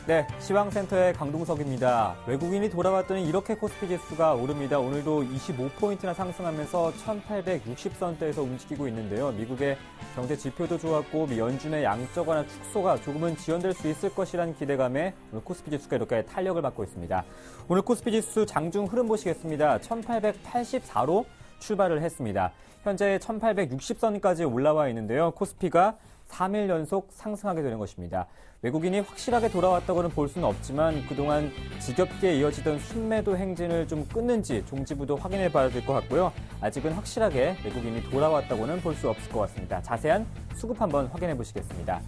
네, 시황센터의 강동석입니다. 외국인이 돌아왔더니 이렇게 코스피 지수가 오릅니다. 오늘도 25포인트나 상승하면서 1860선대에서 움직이고 있는데요. 미국의 경제 지표도 좋았고 연준의 양적 완화 축소가 조금은 지연될 수 있을 것이라는 기대감에 오늘 코스피 지수가 이렇게 탄력을 받고 있습니다. 오늘 코스피 지수 장중 흐름 보시겠습니다. 1884로 출발을 했습니다. 현재 1860선까지 올라와 있는데요. 코스피가 3일 연속 상승하게 되는 것입니다. 외국인이 확실하게 돌아왔다고는 볼 수는 없지만 그동안 지겹게 이어지던 순매도 행진을 좀 끊는지 종지부도 확인해 봐야 될 것 같고요. 아직은 확실하게 외국인이 돌아왔다고는 볼 수 없을 것 같습니다. 자세한 수급 한번 확인해 보시겠습니다.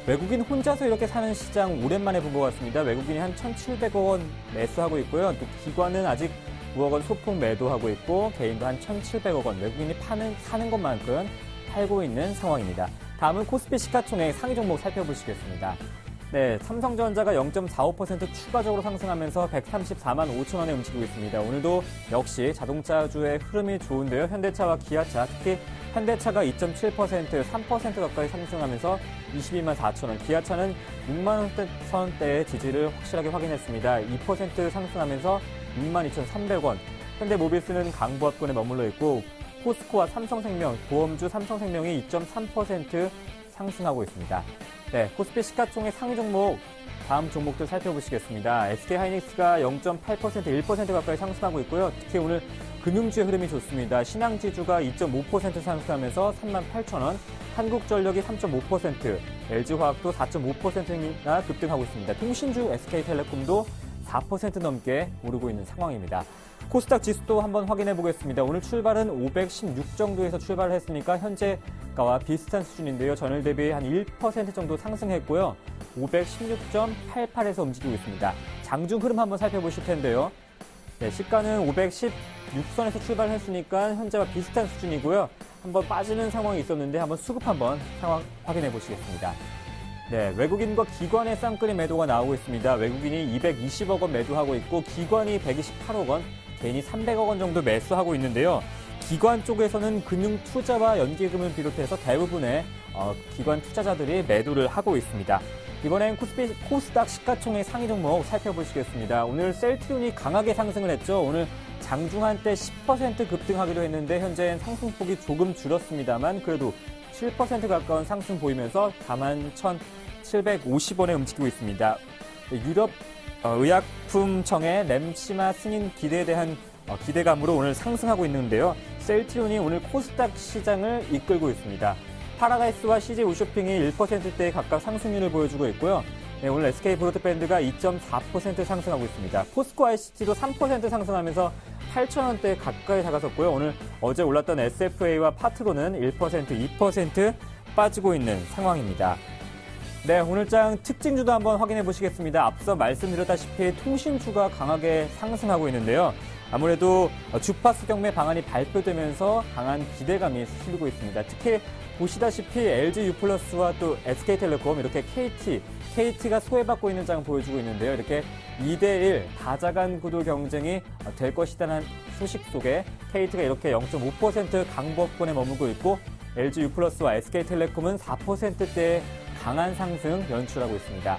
외국인 혼자서 이렇게 사는 시장 오랜만에 본 것 같습니다. 외국인이 한 1,700억 원 매수하고 있고요. 또 기관은 아직 9억 원 소폭 매도하고 있고 개인도 한 1,700억 원 외국인이 사는 것만큼 팔고 있는 상황입니다. 다음은 코스피 시가총액 상위 종목 살펴보시겠습니다. 네, 삼성전자가 0.45% 추가적으로 상승하면서 134만 5천 원에 움직이고 있습니다. 오늘도 역시 자동차주의 흐름이 좋은데요. 현대차와 기아차, 특히 현대차가 2.7%, 3% 가까이 상승하면서 22만 4천 원, 기아차는 6만 원대의 지지를 확실하게 확인했습니다. 2% 상승하면서 62,300원, 현대모비스는 강보합권에 머물러 있고 포스코와 삼성생명, 보험주 삼성생명이 2.3% 상승하고 있습니다. 네, 코스피 시가총액 상위 종목, 다음 종목들 살펴보시겠습니다. SK하이닉스가 0.8%, 1% 가까이 상승하고 있고요. 특히 오늘 금융주의 흐름이 좋습니다. 신앙지주가 2.5% 상승하면서 38,000원, 한국전력이 3.5%, LG화학도 4.5%나 급등하고 있습니다. 통신주 SK텔레콤도 4% 넘게 오르고 있는 상황입니다. 코스닥 지수도 한번 확인해 보겠습니다. 오늘 출발은 516 정도에서 출발을 했으니까 현재가와 비슷한 수준인데요. 전일 대비 한 1% 정도 상승했고요. 516.88에서 움직이고 있습니다. 장중 흐름 한번 살펴보실 텐데요. 네, 시가는 516선에서 출발을 했으니까 현재와 비슷한 수준이고요. 한번 빠지는 상황이 있었는데 한번 수급 한번 상황 확인해 보시겠습니다. 네, 외국인과 기관의 쌍끌이 매도가 나오고 있습니다. 외국인이 220억 원 매도하고 있고 기관이 128억 원, 개인이 300억 원 정도 매수하고 있는데요. 기관 쪽에서는 금융투자와 연기금을 비롯해서 대부분의 기관 투자자들이 매도를 하고 있습니다. 이번엔 코스닥 시가총액 상위 종목 살펴보시겠습니다. 오늘 셀트리온이 강하게 상승을 했죠. 오늘 장중 한때 10% 급등하기도 했는데 현재는 상승폭이 조금 줄었습니다만 그래도 7% 가까운 상승 보이면서 41,750원에 움직이고 있습니다. 유럽 의약품청의 램시마 승인 기대에 대한 기대감으로 오늘 상승하고 있는데요. 셀트리온이 오늘 코스닥 시장을 이끌고 있습니다. 파라다이스와 CJ 우쇼핑이 1%대에 각각 상승률을 보여주고 있고요. 네, 오늘 SK 브로드밴드가 2.4% 상승하고 있습니다. 포스코 ICT도 3% 상승하면서 8,000원대 가까이 다가섰고요. 오늘 어제 올랐던 SFA와 파트로는 1%, 2% 빠지고 있는 상황입니다. 네, 오늘장 특징주도 한번 확인해 보시겠습니다. 앞서 말씀드렸다시피 통신주가 강하게 상승하고 있는데요. 아무래도 주파수 경매 방안이 발표되면서 강한 기대감이 실리고 있습니다. 특히 보시다시피 LG유플러스와 또 SK텔레콤 이렇게 KT가 소외받고 있는 장 보여주고 있는데요. 이렇게 2대1 다자간 구도 경쟁이 될 것이라는 소식 속에 KT가 이렇게 0.5% 강보권에 머물고 있고 LG유플러스와 SK텔레콤은 4%대의 강한 상승 연출하고 있습니다.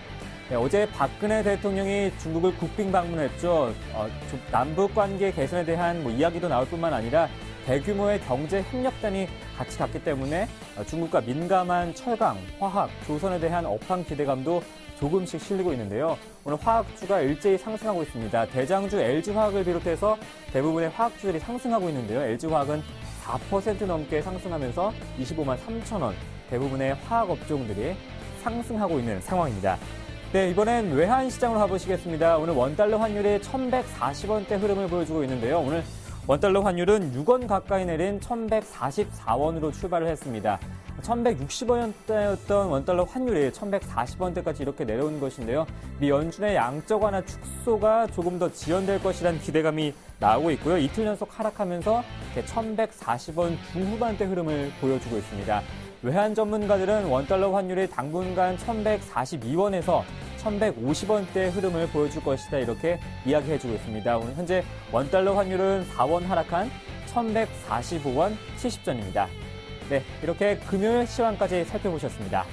네, 어제 박근혜 대통령이 중국을 국빈 방문했죠. 남북 관계 개선에 대한 이야기도 나올 뿐만 아니라 대규모의 경제 협력단이 같이 갔기 때문에 중국과 민감한 철강, 화학, 조선에 대한 업황 기대감도 조금씩 실리고 있는데요. 오늘 화학주가 일제히 상승하고 있습니다. 대장주 LG화학을 비롯해서 대부분의 화학주들이 상승하고 있는데요. LG화학은 4% 넘게 상승하면서 25만 3천 원, 대부분의 화학 업종들이 상승하고 있는 상황입니다. 네, 이번엔 외환시장으로 가보시겠습니다. 오늘 원달러 환율이 1,140원대 흐름을 보여주고 있는데요. 오늘 원달러 환율은 6원 가까이 내린 1,144원으로 출발을 했습니다. 1,160원대였던 원달러 환율이 1,140원대까지 이렇게 내려온 것인데요. 미 연준의 양적 완화 축소가 조금 더 지연될 것이라는 기대감이 나오고 있고요. 이틀 연속 하락하면서 1,140원 중후반대 흐름을 보여주고 있습니다. 외환 전문가들은 원달러 환율이 당분간 1,142원에서 1,150원대 흐름을 보여줄 것이다 이렇게 이야기해주고 있습니다. 오늘 현재 원달러 환율은 4원 하락한 1,145원 70전입니다. 네, 이렇게 금요일 시황까지 살펴보셨습니다.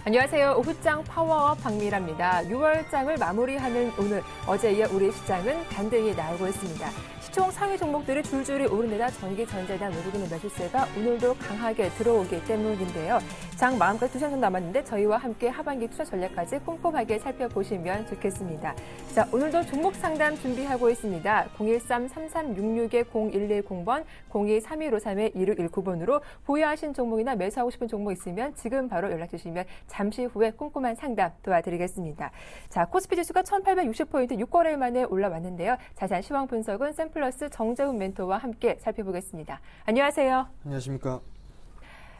안녕하세요. 오후장 파워업 박미라입니다. 6월장을 마무리하는 오늘, 어제에 이어 우리 시장은 반등이 나오고 있습니다. 시총 상위 종목들이 줄줄이 오른 데다 전기, 전자에 대한 외국인의 매수세가 오늘도 강하게 들어오기 때문인데요. 장 마감까지 2시간 정도 남았는데 저희와 함께 하반기 투자 전략까지 꼼꼼하게 살펴보시면 좋겠습니다. 자, 오늘도 종목 상담 준비하고 있습니다. 013-3366-0110번, 02-3153-2619번으로 보유하신 종목이나 매수하고 싶은 종목 있으면 지금 바로 연락 주시면 잠시 후에 꼼꼼한 상담 도와드리겠습니다. 자, 코스피 지수가 1860포인트 6거래일 만에 올라왔는데요. 자세한 시황 분석은 샘플러스 정재훈 멘토와 함께 살펴보겠습니다. 안녕하세요. 안녕하십니까.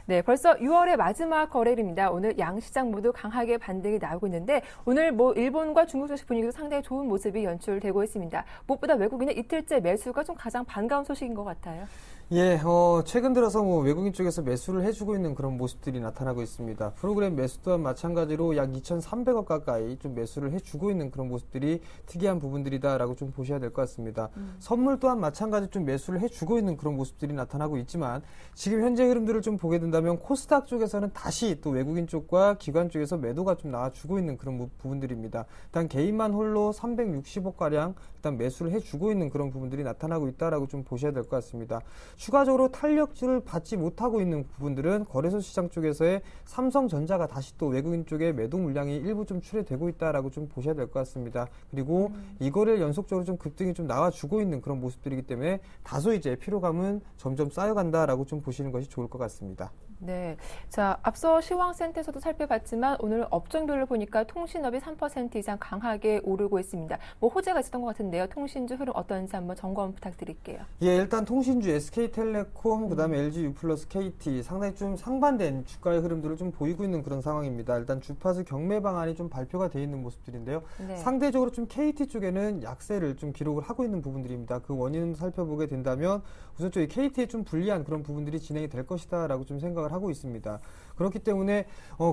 네, 벌써 6월의 마지막 거래일입니다. 오늘 양 시장 모두 강하게 반등이 나오고 있는데 오늘 일본과 중국 주식 분위기도 상당히 좋은 모습이 연출되고 있습니다. 무엇보다 외국인의 이틀째 매수가 좀 가장 반가운 소식인 것 같아요. 예, 최근 들어서 외국인 쪽에서 매수를 해주고 있는 그런 모습들이 나타나고 있습니다. 프로그램 매수 또한 마찬가지로 약 2,300억 가까이 좀 매수를 해주고 있는 그런 모습들이 특이한 부분들이다라고 좀 보셔야 될 것 같습니다. 선물 또한 마찬가지 좀 매수를 해주고 있는 그런 모습들이 나타나고 있지만 지금 현재 흐름들을 좀 보게 된다면 코스닥 쪽에서는 다시 또 외국인 쪽과 기관 쪽에서 매도가 좀 나와주고 있는 그런 부분들입니다. 일단 개인만 홀로 360억 가량 일단 매수를 해주고 있는 그런 부분들이 나타나고 있다라고 좀 보셔야 될 것 같습니다. 추가적으로 탄력을 받지 못하고 있는 부분들은 거래소 시장 쪽에서의 삼성전자가 다시 또 외국인 쪽에 매도 물량이 일부 좀 출회되고 있다라고 좀 보셔야 될 것 같습니다. 그리고 이거를 연속적으로 좀 급등이 좀 나와주고 있는 그런 모습들이기 때문에 다소 이제 피로감은 점점 쌓여간다라고 좀 보시는 것이 좋을 것 같습니다. 네. 자, 앞서 시황센터에서도 살펴봤지만 오늘 업종별로 보니까 통신업이 3% 이상 강하게 오르고 있습니다. 호재가 있었던 것 같은데요. 통신주 흐름 어떤지 한번 점검 부탁드릴게요. 예, 일단 통신주 SK텔레콤, 그다음에 LG U+, KT 상당히 좀 상반된 주가의 흐름들을 좀 보이고 있는 그런 상황입니다. 일단 주파수 경매 방안이 좀 발표가 되어 있는 모습들인데요. 네. 상대적으로 좀 KT 쪽에는 약세를 좀 기록을 하고 있는 부분들입니다. 그 원인을 살펴보게 된다면 우선 이 KT에 좀 불리한 그런 부분들이 진행이 될 것이다라고 좀 생각을 하고 있습니다. 그렇기 때문에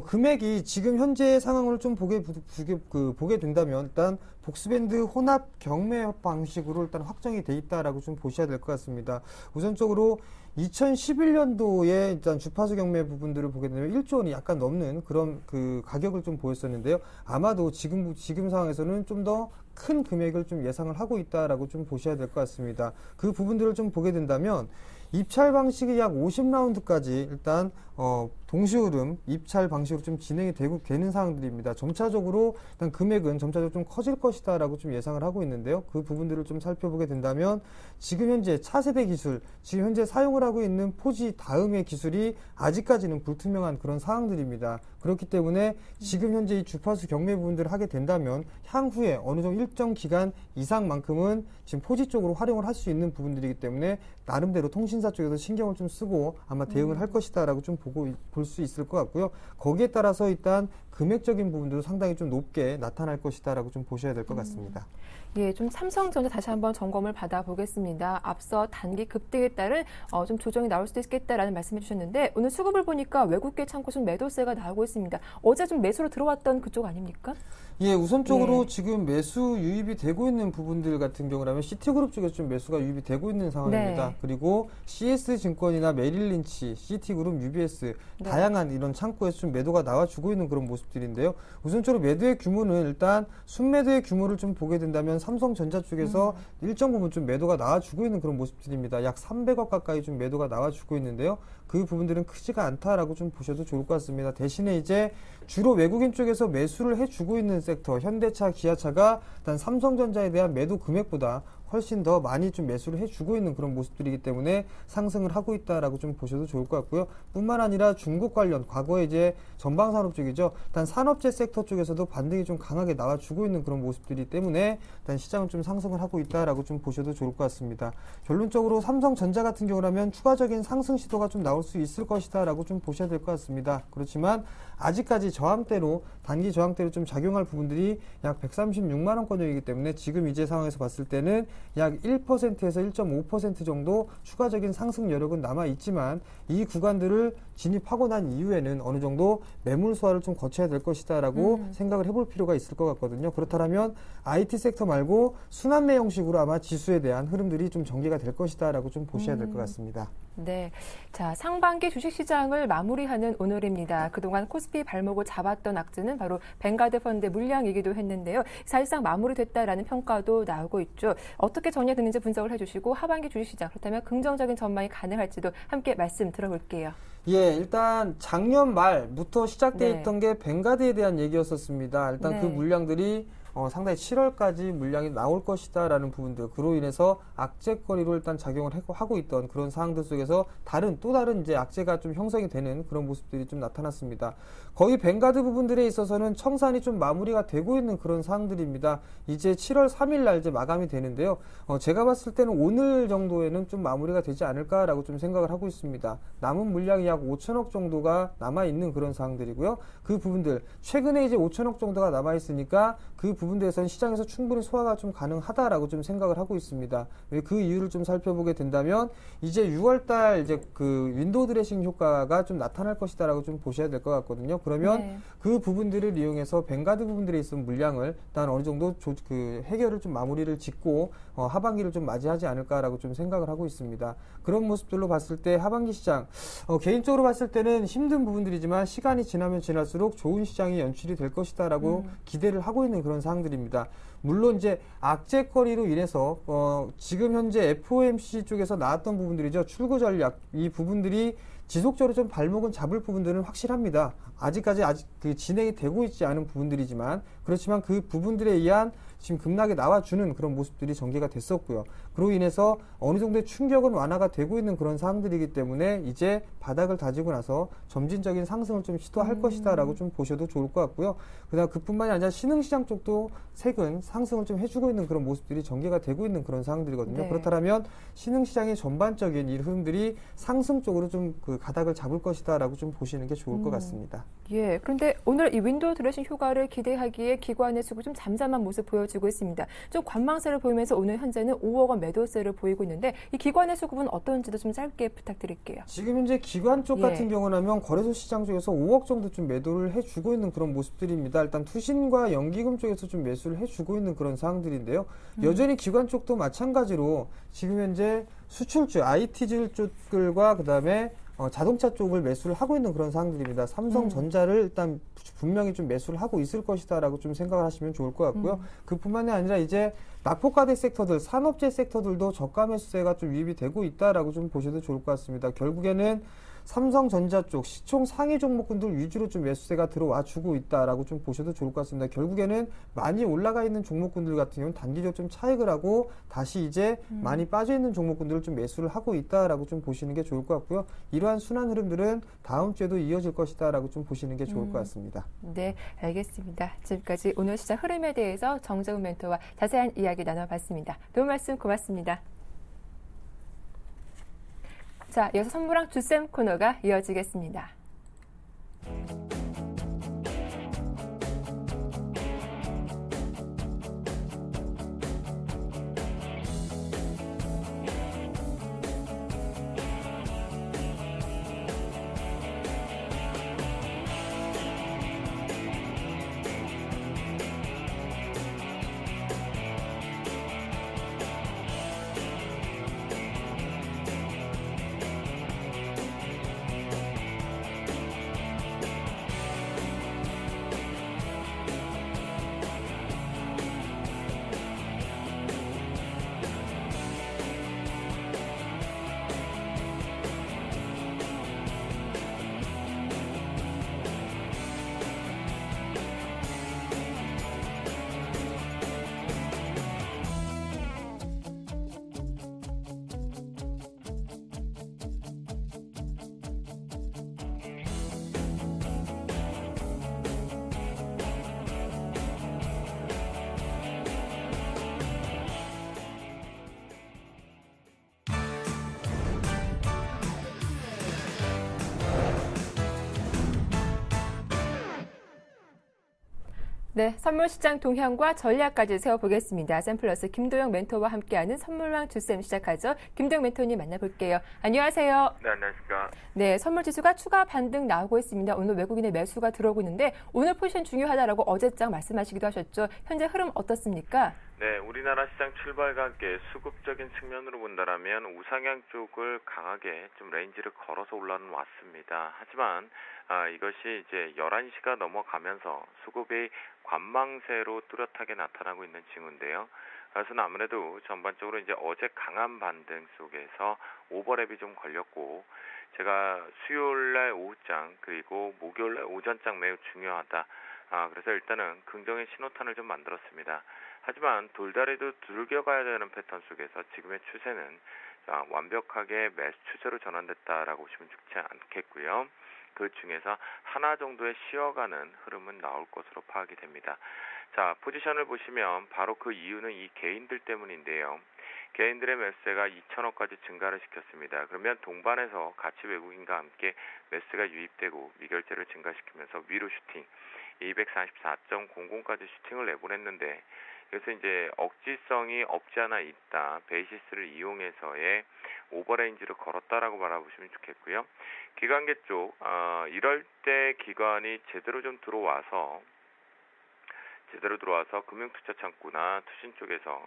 금액이 지금 현재 상황을 좀 보게 된다면 일단 복스밴드 혼합 경매 방식으로 일단 확정이 돼 있다라고 좀 보셔야 될 것 같습니다. 우선적으로 2011년도에 일단 주파수 경매 부분들을 보게 되면 1조 원이 약간 넘는 그런 그 가격을 좀 보였었는데요. 아마도 지금 상황에서는 좀 더 큰 금액을 좀 예상을 하고 있다라고 좀 보셔야 될 것 같습니다. 그 부분들을 좀 보게 된다면 입찰 방식이 약 50라운드까지 일단 동시흐름 입찰 방식으로 좀 진행이 되는 상황들입니다. 점차적으로 일단 금액은 점차적으로 좀 커질 것이다라고 좀 예상을 하고 있는데요. 그 부분들을 좀 살펴보게 된다면 지금 현재 차세대 기술, 지금 현재 사용을 하고 있는 4G 다음의 기술이 아직까지는 불투명한 그런 상황들입니다. 그렇기 때문에 지금 현재 이 주파수 경매 부분들을 하게 된다면 향후에 어느 정도 일정 기간 이상만큼은 지금 4G 쪽으로 활용을 할 수 있는 부분들이기 때문에 나름대로 통신사 쪽에서 신경을 좀 쓰고 아마 대응을 할 것이다라고 좀 볼 수 있을 것 같고요. 거기에 따라서 일단 금액적인 부분도 상당히 좀 높게 나타날 것이다라고 좀 보셔야 될 것 같습니다. 예, 좀 삼성전자 다시 한번 점검을 받아보겠습니다. 앞서 단기 급등에 따른 좀 조정이 나올 수도 있겠다라는 말씀해 주셨는데 오늘 수급을 보니까 외국계 창고 좀 매도세가 나오고 있습니다. 어제 좀 매수로 들어왔던 그쪽 아닙니까? 예, 우선적으로 지금 매수 유입이 되고 있는 부분들 같은 경우라면 시티그룹 쪽에서 좀 매수가 유입이 되고 있는 상황입니다. 네. 그리고 CS증권이나 메릴린치, 시티그룹, UBS 다양한 이런 창구에서 좀 매도가 나와주고 있는 그런 모습들인데요. 우선적으로 매도의 규모는 일단 순매도의 규모를 좀 보게 된다면 삼성전자 쪽에서 일정 부분 좀 매도가 나와주고 있는 그런 모습들입니다. 약 300억 가까이 좀 매도가 나와주고 있는데요. 그 부분들은 크지가 않다라고 좀 보셔도 좋을 것 같습니다. 대신에 이제 주로 외국인 쪽에서 매수를 해주고 있는 섹터, 현대차, 기아차가 일단 삼성전자에 대한 매도 금액보다 훨씬 더 많이 좀 매수를 해주고 있는 그런 모습들이기 때문에 상승을 하고 있다라고 좀 보셔도 좋을 것 같고요. 뿐만 아니라 중국 관련, 과거에 이제 전방산업 쪽이죠. 일단 산업재 섹터 쪽에서도 반등이 좀 강하게 나와주고 있는 그런 모습들이기 때문에 일단 시장은 좀 상승을 하고 있다라고 좀 보셔도 좋을 것 같습니다. 결론적으로 삼성전자 같은 경우라면 추가적인 상승 시도가 좀 나올 수 있을 것이다라고 좀 보셔야 될 것 같습니다. 그렇지만 아직까지 저항대로, 단기 저항대로 좀 작용할 부분들이 약 136만 원권이기 때문에 지금 이제 상황에서 봤을 때는 약 1%에서 1.5% 정도 추가적인 상승 여력은 남아 있지만 이 구간들을 진입하고 난 이후에는 어느 정도 매물 소화를 좀 거쳐야 될 것이다라고 생각을 해볼 필요가 있을 것 같거든요. 그렇다면 IT 섹터 말고 순환매 형식으로 아마 지수에 대한 흐름들이 좀 전개가 될 것이다라고 좀 보셔야 될 것 같습니다. 네. 자, 상반기 주식시장을 마무리하는 오늘입니다. 그동안 코스피 발목을 잡았던 악재는 바로 뱅가드 펀드의 물량이기도 했는데요. 사실상 마무리됐다라는 평가도 나오고 있죠. 어떻게 전개되는지 분석을 해주시고 하반기 주식시장 그렇다면 긍정적인 전망이 가능할지도 함께 말씀 들어볼게요. 예, 일단 작년 말부터 시작돼 있던 게 뱅가드에 대한 얘기였었습니다. 일단 그 물량들이 상당히 7월까지 물량이 나올 것이다라는 부분들, 그로 인해서 악재거리로 일단 작용을 하고 있던 그런 상황들 속에서 또 다른 이제 악재가 좀 형성이 되는 그런 모습들이 좀 나타났습니다. 거의 뱅가드 부분들에 있어서는 청산이 좀 마무리가 되고 있는 그런 상황들입니다. 이제 7월 3일 날 이제 마감이 되는데요. 제가 봤을 때는 오늘 정도에는 좀 마무리가 되지 않을까라고 좀 생각을 하고 있습니다. 남은 물량이 약 5천억 정도가 남아있는 그런 상황들이고요. 그 부분들, 최근에 이제 5천억 정도가 남아있으니까 그 부분들에서는 시장에서 충분히 소화가 좀 가능하다라고 좀 생각을 하고 있습니다. 그 이유를 좀 살펴보게 된다면 이제 6월달 이제 그 윈도우 드레싱 효과가 좀 나타날 것이다라고 좀 보셔야 될 것 같거든요. 그러면 그 부분들을 이용해서 뱅가드 부분들에 있는 물량을 일단 어느 정도 해결을 좀 마무리를 짓고 하반기를 좀 맞이하지 않을까라고 좀 생각을 하고 있습니다. 그런 모습들로 봤을 때 하반기 시장 개인적으로 봤을 때는 힘든 부분들이지만 시간이 지나면 지날수록 좋은 시장이 연출이 될 것이다라고 기대를 하고 있는 그런 상황들입니다. 물론 이제 악재거리로 인해서 지금 현재 FOMC 쪽에서 나왔던 부분들이죠. 출구 전략 이 부분들이 지속적으로 좀 발목은 잡을 부분들은 확실합니다. 아직까지 진행이 되고 있지 않은 부분들이지만 그렇지만 그 부분들에 의한 지금 급락이 나와주는 그런 모습들이 전개가 됐었고요. 그로 인해서 어느 정도의 충격은 완화가 되고 있는 그런 상황들이기 때문에 이제 바닥을 다지고 나서 점진적인 상승을 좀 시도할 것이다라고 좀 보셔도 좋을 것 같고요. 그다음 그뿐만이 아니라 신흥시장 쪽도 최근 상승을 좀 해주고 있는 그런 모습들이 전개가 되고 있는 그런 상황들이거든요. 그렇다면 신흥시장의 전반적인 이 흐름들이 상승 쪽으로 좀 그 가닥을 잡을 것이다라고 좀 보시는 게 좋을 것 같습니다. 예, 그런데 오늘 이 윈도우 드레싱 효과를 기대하기에 기관의 수급 좀 잠잠한 모습 보여주고 있습니다. 좀 관망세를 보이면서 오늘 현재는 5억 원 매도세를 보이고 있는데 이 기관의 수급은 어떤지도 좀 짧게 부탁드릴게요. 지금 현재 기관 쪽 같은 경우라면 거래소 시장 쪽에서 5억 정도 좀 매도를 해주고 있는 그런 모습들입니다. 일단 투신과 연기금 쪽에서 좀 매수를 해주고 있는 그런 상황들인데요. 여전히 기관 쪽도 마찬가지로 지금 현재 수출주, IT주 쪽들과 그다음에 자동차 쪽을 매수를 하고 있는 그런 상황들입니다. 삼성전자를 일단 분명히 좀 매수를 하고 있을 것이다라고 좀 생각을 하시면 좋을 것 같고요. 그뿐만이 아니라 이제 낙폭과대 섹터들, 산업재 섹터들도 저가 매수세가 좀 유입이 되고 있다라고 좀 보셔도 좋을 것 같습니다. 결국에는 삼성전자 쪽 시총 상위 종목군들 위주로 좀 매수세가 들어와 주고 있다라고 좀 보셔도 좋을 것 같습니다. 결국에는 많이 올라가 있는 종목군들 같은 경우는 단기적으로 좀 차익을 하고 다시 이제 많이 빠져 있는 종목군들을 좀 매수를 하고 있다라고 좀 보시는 게 좋을 것 같고요. 이러한 순환 흐름들은 다음 주에도 이어질 것이다라고 좀 보시는 게 좋을 것 같습니다. 네, 알겠습니다. 지금까지 오늘 시장 흐름에 대해서 정재훈 멘토와 자세한 이야기 나눠봤습니다. 도움 말씀 고맙습니다. 자, 이어서 선물왕 주쌤 코너가 이어지겠습니다. 네, 선물 시장 동향과 전략까지 세워보겠습니다. 샘플러스 김도영 멘토와 함께하는 선물왕 주쌤 시작하죠. 김도영 멘토님 만나볼게요. 안녕하세요. 네, 안녕하십니까. 네, 선물 지수가 추가 반등 나오고 있습니다. 오늘 외국인의 매수가 들어오고 있는데 오늘 포지션 중요하다라고 어제장 말씀하시기도 하셨죠. 현재 흐름 어떻습니까? 네, 우리나라 시장 출발과 함께 수급적인 측면으로 본다라면 우상향 쪽을 강하게 좀 레인지를 걸어서 올라는 왔습니다. 하지만 이것이 이제 11시가 넘어가면서 수급이 관망세로 뚜렷하게 나타나고 있는 징후인데요. 그래서는 아무래도 전반적으로 이제 어제 강한 반등 속에서 오버랩이 좀 걸렸고, 제가 수요일날 오후장 그리고 목요일날 오전장 매우 중요하다. 그래서 일단은 긍정의 신호탄을 좀 만들었습니다. 하지만 돌다리도 두들겨가야 되는 패턴 속에서 지금의 추세는 완벽하게 매수 추세로 전환됐다라고 보시면 좋지 않겠고요. 그 중에서 하나 정도의 쉬어가는 흐름은 나올 것으로 파악이 됩니다. 자, 포지션을 보시면 바로 그 이유는 이 개인들 때문인데요. 개인들의 매수세가 2천억까지 증가를 시켰습니다. 그러면 동반해서 같이 외국인과 함께 매수가 유입되고 미결제를 증가시키면서 위로 슈팅 244.00까지 슈팅을 내보냈는데, 그래서 이제 억지성이 없지 않아 있다. 베이시스를 이용해서의 오버레인지를 걸었다라고 바라보시면 좋겠고요. 기관계 쪽, 이럴 때 기관이 제대로 들어와서 금융투자 창구나 투신 쪽에서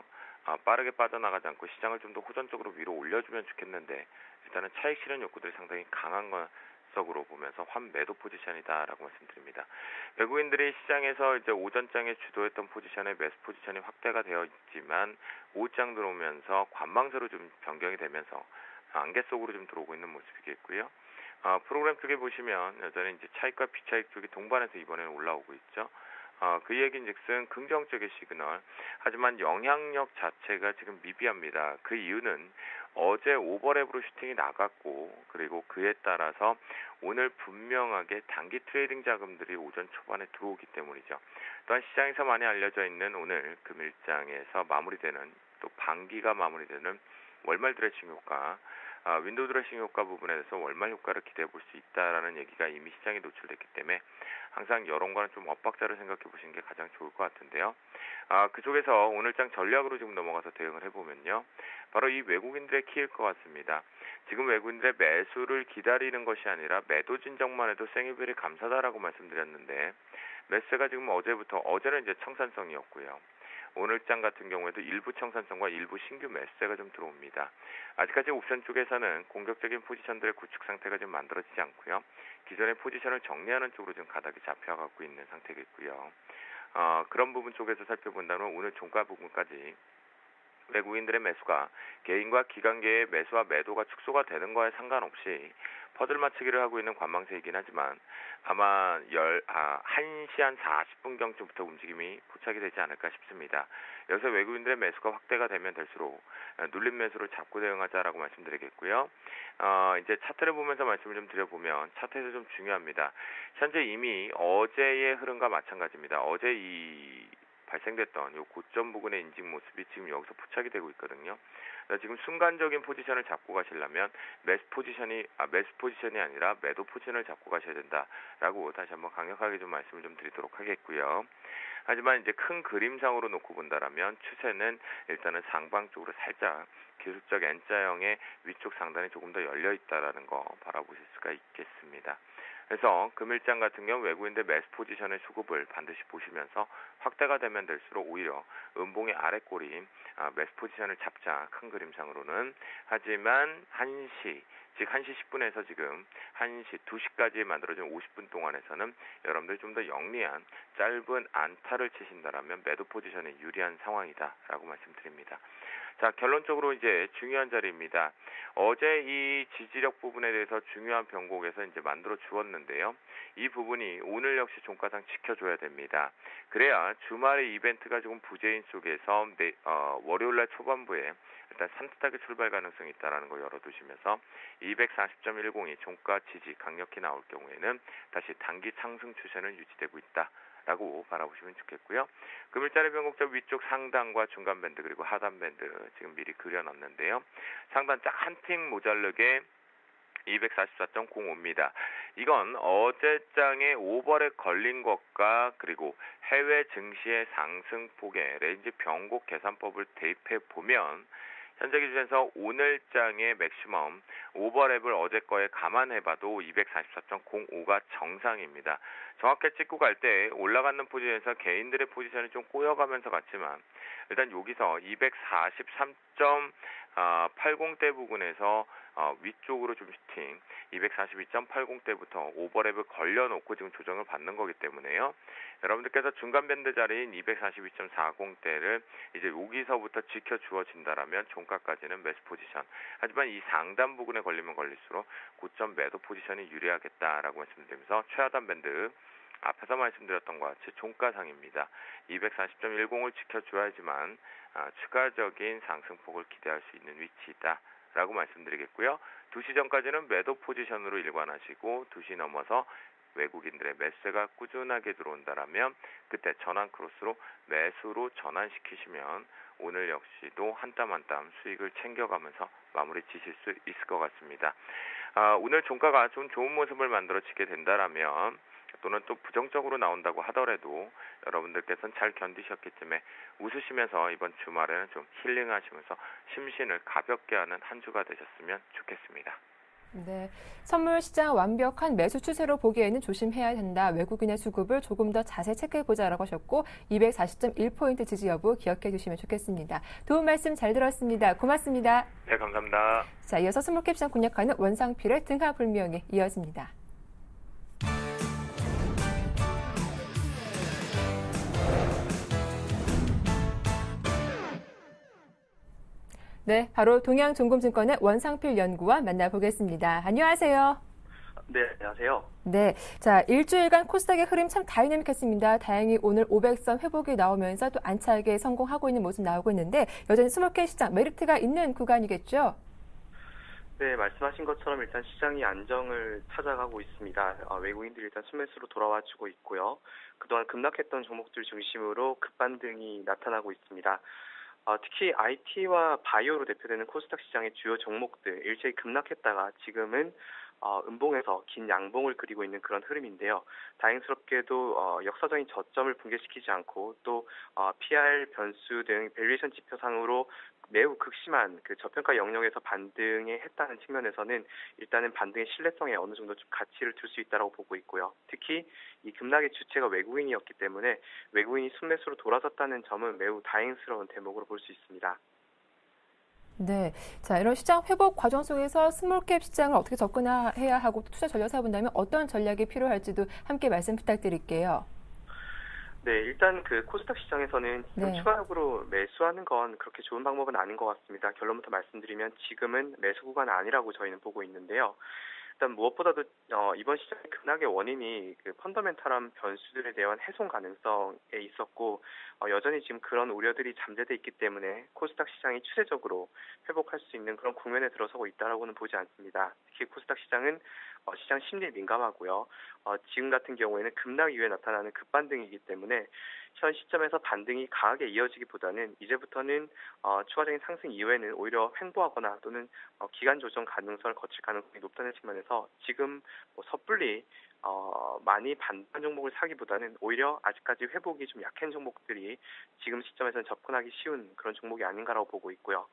빠르게 빠져나가지 않고 시장을 좀 더 호전적으로 위로 올려주면 좋겠는데, 일단은 차익 실현 욕구들이 상당히 강한 것으로 보면서 환매도 포지션이다라고 말씀드립니다. 외국인들이 시장에서 이제 오전장에 주도했던 포지션의 매수 포지션이 확대가 되어 있지만 오후장 들어오면서 관망세로 좀 변경이 되면서 안개 속으로 좀 들어오고 있는 모습이겠고요. 프로그램 쪽에 보시면 여전히 이제 차익과 비차익 쪽이 동반해서 이번에는 올라오고 있죠. 그 얘기인즉슨 긍정적인 시그널, 하지만 영향력 자체가 지금 미비합니다. 그 이유는 어제 오버랩으로 슈팅이 나갔고, 그리고 그에 따라서 오늘 분명하게 단기 트레이딩 자금들이 오전 초반에 들어오기 때문이죠. 또한 시장에서 많이 알려져 있는 오늘 금일장에서 마무리되는, 또 반기가 마무리되는 월말 드레싱 효과, 윈도우 드레싱 효과 부분에 대해서 월말 효과를 기대해 볼 수 있다라는 얘기가 이미 시장에 노출됐기 때문에 항상 여론과는 좀 엇박자를 생각해 보시는 게 가장 좋을 것 같은데요. 그쪽에서 오늘장 전략으로 지금 넘어가서 대응을 해보면요, 바로 이 외국인들의 키일 것 같습니다. 지금 외국인들의 매수를 기다리는 것이 아니라 매도 진정만 해도 생일별이 감사다라고 말씀드렸는데, 매수가 지금 어제는 이제 청산성이었고요. 오늘장 같은 경우에도 일부 청산성과 일부 신규 매수세가 좀 들어옵니다. 아직까지 옵션 쪽에서는 공격적인 포지션들의 구축 상태가 좀 만들어지지 않고요. 기존의 포지션을 정리하는 쪽으로 좀 가닥이 잡혀가고 있는 상태겠고요. 그런 부분 쪽에서 살펴본다면 오늘 종가 부분까지 외국인들의 매수가 개인과 기관계의 매수와 매도가 축소가 되는 거에 상관없이 퍼즐 맞추기를 하고 있는 관망세이긴 하지만 아마 1시 한 40분경쯤부터 움직임이 포착이 되지 않을까 싶습니다. 여기서 외국인들의 매수가 확대가 되면 될수록 눌림 매수를 잡고 대응하자라고 말씀드리겠고요. 이제 차트를 보면서 말씀을 좀 드려보면 차트에서 좀 중요합니다. 현재 이미 어제의 흐름과 마찬가지입니다. 어제 발생됐던 이 고점 부근의 인직 모습이 지금 여기서 포착이 되고 있거든요. 지금 순간적인 포지션을 잡고 가시려면 매수 포지션이 아니라 매도 포지션을 잡고 가셔야 된다라고 다시 한번 강력하게 좀 말씀을 좀 드리도록 하겠고요. 하지만 이제 큰 그림상으로 놓고 본다라면 추세는 일단은 상방 쪽으로 살짝 기술적 N자형의 위쪽 상단이 조금 더 열려 있다라는 거 바라보실 수가 있겠습니다. 그래서 금일장 같은 경우 외국인들 매수 포지션의 수급을 반드시 보시면서 확대가 되면 될수록 오히려 음봉의 아랫골이 매수 포지션을 잡자, 큰 그림상으로는. 하지만 1시 10분에서 지금 1시, 2시까지 만들어진 50분 동안에서는 여러분들이 좀 더 영리한 짧은 안타를 치신다라면 매도 포지션에 유리한 상황이다라고 말씀드립니다. 자, 결론적으로 이제 중요한 자리입니다. 어제 이 지지력 부분에 대해서 중요한 변곡에서 이제 만들어 주었는데요. 이 부분이 오늘 역시 종가상 지켜줘야 됩니다. 그래야 주말의 이벤트가 조금 부재인 속에서 월요일날 초반부에 일단 산뜻하게 출발 가능성이 있다는 거 열어두시면서 240.10이 종가 지지 강력히 나올 경우에는 다시 단기 상승 추세는 유지되고 있다 라고 바라보시면 좋겠고요. 금일자리 변곡자 위쪽 상단과 중간 밴드 그리고 하단 밴드 지금 미리 그려놨는데요. 상단 짝 한 틱 모자르게 244.05입니다. 이건 어제 장에 오버랩 걸린 것과 그리고 해외 증시의 상승폭에 레인지 변곡 계산법을 대입해 보면 현재 기준에서 오늘장의 맥시멈 오버랩을 어제 거에 감안해봐도 244.05가 정상입니다. 정확히 찍고 갈 때 올라가는 포지션에서 개인들의 포지션이 좀 꼬여가면서 갔지만 일단 여기서 243.80대 부근에서 위쪽으로 좀 슈팅 242.80대부터 오버랩을 걸려놓고 지금 조정을 받는 거기 때문에요. 여러분들께서 중간 밴드 자리인 242.40대를 이제 여기서부터 지켜주어진다라면 종가까지는 매수 포지션. 하지만 이 상단 부근에 걸리면 걸릴수록 고점 매도 포지션이 유리하겠다라고 말씀드리면서 최하단 밴드 앞에서 말씀드렸던 것 같이 종가상입니다. 240.10을 지켜줘야지만 추가적인 상승폭을 기대할 수 있는 위치이다. 라고 말씀드리겠고요. 2시 전까지는 매도 포지션으로 일관하시고 2시 넘어서 외국인들의 매수가 꾸준하게 들어온다라면 그때 전환 크로스로 매수로 전환시키시면 오늘 역시도 한 땀 한 땀 수익을 챙겨가면서 마무리 지실 수 있을 것 같습니다. 오늘 종가가 좀 좋은 모습을 만들어지게 된다라면 또는 또 부정적으로 나온다고 하더라도 여러분들께서는 잘 견디셨기 때문에 웃으시면서 이번 주말에는 좀 힐링하시면서 심신을 가볍게 하는 한 주가 되셨으면 좋겠습니다. 네, 선물 시장 완벽한 매수 추세로 보기에는 조심해야 된다. 외국인의 수급을 조금 더 자세히 체크해보자라고 하셨고 240.1포인트 지지 여부 기억해 주시면 좋겠습니다. 도움 말씀 잘 들었습니다. 고맙습니다. 네, 감사합니다. 자, 이어서 스몰캡 시장 공략하는 원상필의 등하불명이 이어집니다. 네, 바로 동양종금증권의 원상필 연구원 만나보겠습니다. 안녕하세요. 네, 안녕하세요. 네, 자, 일주일간 코스닥의 흐름 참 다이내믹했습니다. 다행히 오늘 500선 회복이 나오면서 또 안착에 성공하고 있는 모습 나오고 있는데 여전히 스몰캡 시장 메리트가 있는 구간이겠죠? 네, 말씀하신 것처럼 일단 시장이 안정을 찾아가고 있습니다. 외국인들이 일단 순매수로 돌아와주고 있고요. 그동안 급락했던 종목들 중심으로 급반등이 나타나고 있습니다. 특히 IT와 바이오로 대표되는 코스닥 시장의 주요 종목들 일제히 급락했다가 지금은 음봉에서 긴 양봉을 그리고 있는 그런 흐름인데요. 다행스럽게도 역사적인 저점을 붕괴시키지 않고 또 PR 변수 등 밸류에이션 지표상으로 매우 극심한 그 저평가 영역에서 반등에 했다는 측면에서는 일단은 반등의 신뢰성에 어느 정도 좀 가치를 둘 수 있다고 보고 있고요. 특히 이 급락의 주체가 외국인이었기 때문에 외국인이 순매수로 돌아섰다는 점은 매우 다행스러운 대목으로 볼 수 있습니다. 네, 자, 이런 시장 회복 과정 속에서 스몰캡 시장을 어떻게 접근해야 하고 투자 전략 세워본다면 어떤 전략이 필요할지도 함께 말씀 부탁드릴게요. 네, 일단 그 코스닥 시장에서는 지금 추가적으로 매수하는 건 그렇게 좋은 방법은 아닌 것 같습니다. 결론부터 말씀드리면 지금은 매수 구간 아니라고 저희는 보고 있는데요. 일단 무엇보다도 이번 시장의 급락의 원인이 그 펀더멘탈한 변수들에 대한 훼손 가능성에 있었고 여전히 지금 그런 우려들이 잠재돼 있기 때문에 코스닥 시장이 추세적으로 회복할 수 있는 그런 국면에 들어서고 있다라고는 보지 않습니다. 특히 코스닥 시장은 시장 심리에 민감하고요. 지금 같은 경우에는 급락 이후에 나타나는 급반등이기 때문에 현 시점에서 반등이 강하게 이어지기보다는 이제부터는 추가적인 상승 이후에는 오히려 횡보하거나 또는 기간 조정 가능성을 거칠 가능성이 높다는 측면에서 지금 섣불리 많이 반반 종목을 사기보다는 오히려 아직까지 회복이 좀 약한 종목들이 지금 시점에서는 접근하기 쉬운 그런 종목이 아닌가라고 보고 있고요.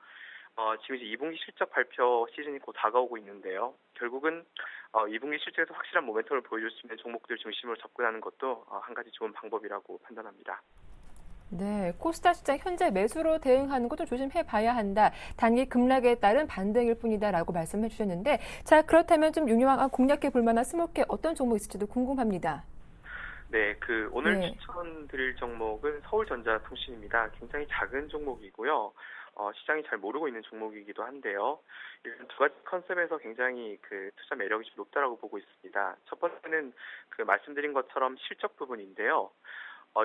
지금 이제 2분기 실적 발표 시즌이 곧 다가오고 있는데요. 결국은 2분기 실적에서 확실한 모멘텀을 보여줄 수 있는 종목들 중심으로 접근하는 것도 한 가지 좋은 방법이라고 판단합니다. 네, 코스닥 시장 현재 매수로 대응하는 것도 조심해 봐야 한다. 단기 급락에 따른 반등일 뿐이다라고 말씀해 주셨는데, 자, 그렇다면 좀 유용한 공략해 볼 만한 스몰캡 어떤 종목 있을지도 궁금합니다. 네, 오늘 추천드릴 종목은 서울전자통신입니다. 굉장히 작은 종목이고요. 시장이 잘 모르고 있는 종목이기도 한데요. 일단 두 가지 컨셉에서 굉장히 그 투자 매력이 좀 높다라고 보고 있습니다. 첫 번째는 그 말씀드린 것처럼 실적 부분인데요.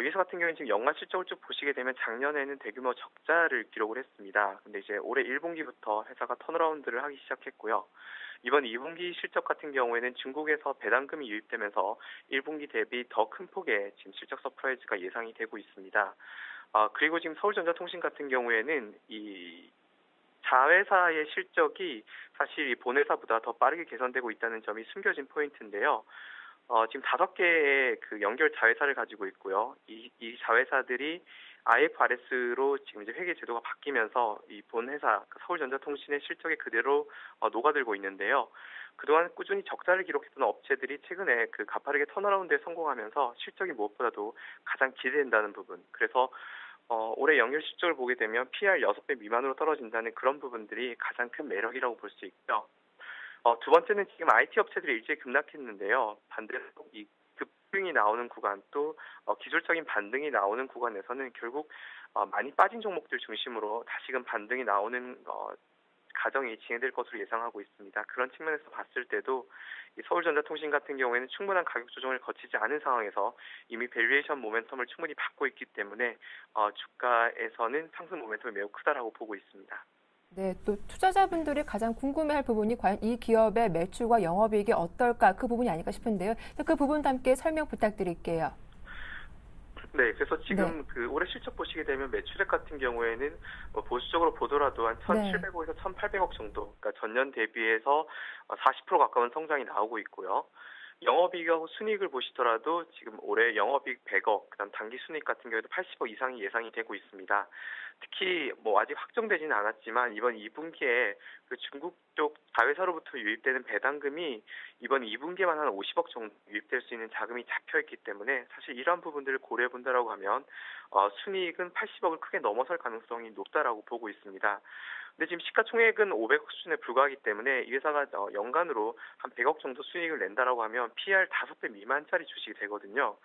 이 회사 같은 경우는 지금 연간 실적을 쭉 보시게 되면 작년에는 대규모 적자를 기록을 했습니다. 근데 이제 올해 1분기부터 회사가 턴어라운드를 하기 시작했고요. 이번 2분기 실적 같은 경우에는 중국에서 배당금이 유입되면서 1분기 대비 더 큰 폭의 지금 실적 서프라이즈가 예상이 되고 있습니다. 그리고 지금 서울전자통신 같은 경우에는 이 자회사의 실적이 사실 이 본회사보다 더 빠르게 개선되고 있다는 점이 숨겨진 포인트인데요. 지금 5개의 그 연결 자회사를 가지고 있고요. 이 자회사들이 IFRS로 지금 이제 회계 제도가 바뀌면서 이 본 회사 서울전자통신의 실적에 그대로 녹아들고 있는데요. 그동안 꾸준히 적자를 기록했던 업체들이 최근에 그 가파르게 턴어라운드에 성공하면서 실적이 무엇보다도 가장 기대된다는 부분. 그래서 올해 연결 실적을 보게 되면 PR 6배 미만으로 떨어진다는 그런 부분들이 가장 큰 매력이라고 볼 수 있고요. 두 번째는 지금 IT 업체들이 일제히 급락했는데요. 반대로 이 급등이 나오는 구간 또 기술적인 반등이 나오는 구간에서는 결국 많이 빠진 종목들 중심으로 다시금 반등이 나오는 과정이 진행될 것으로 예상하고 있습니다. 그런 측면에서 봤을 때도 이 서울전자통신 같은 경우에는 충분한 가격 조정을 거치지 않은 상황에서 이미 밸류에이션 모멘텀을 충분히 받고 있기 때문에 주가에서는 상승 모멘텀이 매우 크다라고 보고 있습니다. 네, 또 투자자분들이 가장 궁금해할 부분이 과연 이 기업의 매출과 영업이익이 어떨까 그 부분이 아닐까 싶은데요. 그 부분도 함께 설명 부탁드릴게요. 네, 그래서 지금 그 올해 실적 보시게 되면 매출액 같은 경우에는 보수적으로 보더라도 한 1,700억에서 1,800억 정도, 그러니까 전년 대비해서 40% 가까운 성장이 나오고 있고요. 영업이익하고 순이익을 보시더라도 지금 올해 영업이익 100억, 그다음 당기 순이익 같은 경우에도 80억 이상이 예상이 되고 있습니다. 특히 아직 확정되지는 않았지만 이번 2분기에 그 중국 쪽 자회사로부터 유입되는 배당금이 이번 2분기에만 한 50억 정도 유입될 수 있는 자금이 잡혀있기 때문에 사실 이러한 부분들을 고려해 본다라고 하면 순이익은 80억을 크게 넘어설 가능성이 높다라고 보고 있습니다. 근데 지금 시가총액은 500억 수준에 불과하기 때문에 이 회사가 연간으로 한 100억 정도 수익을 낸다라고 하면 PR 5배 미만짜리 주식이 되거든요.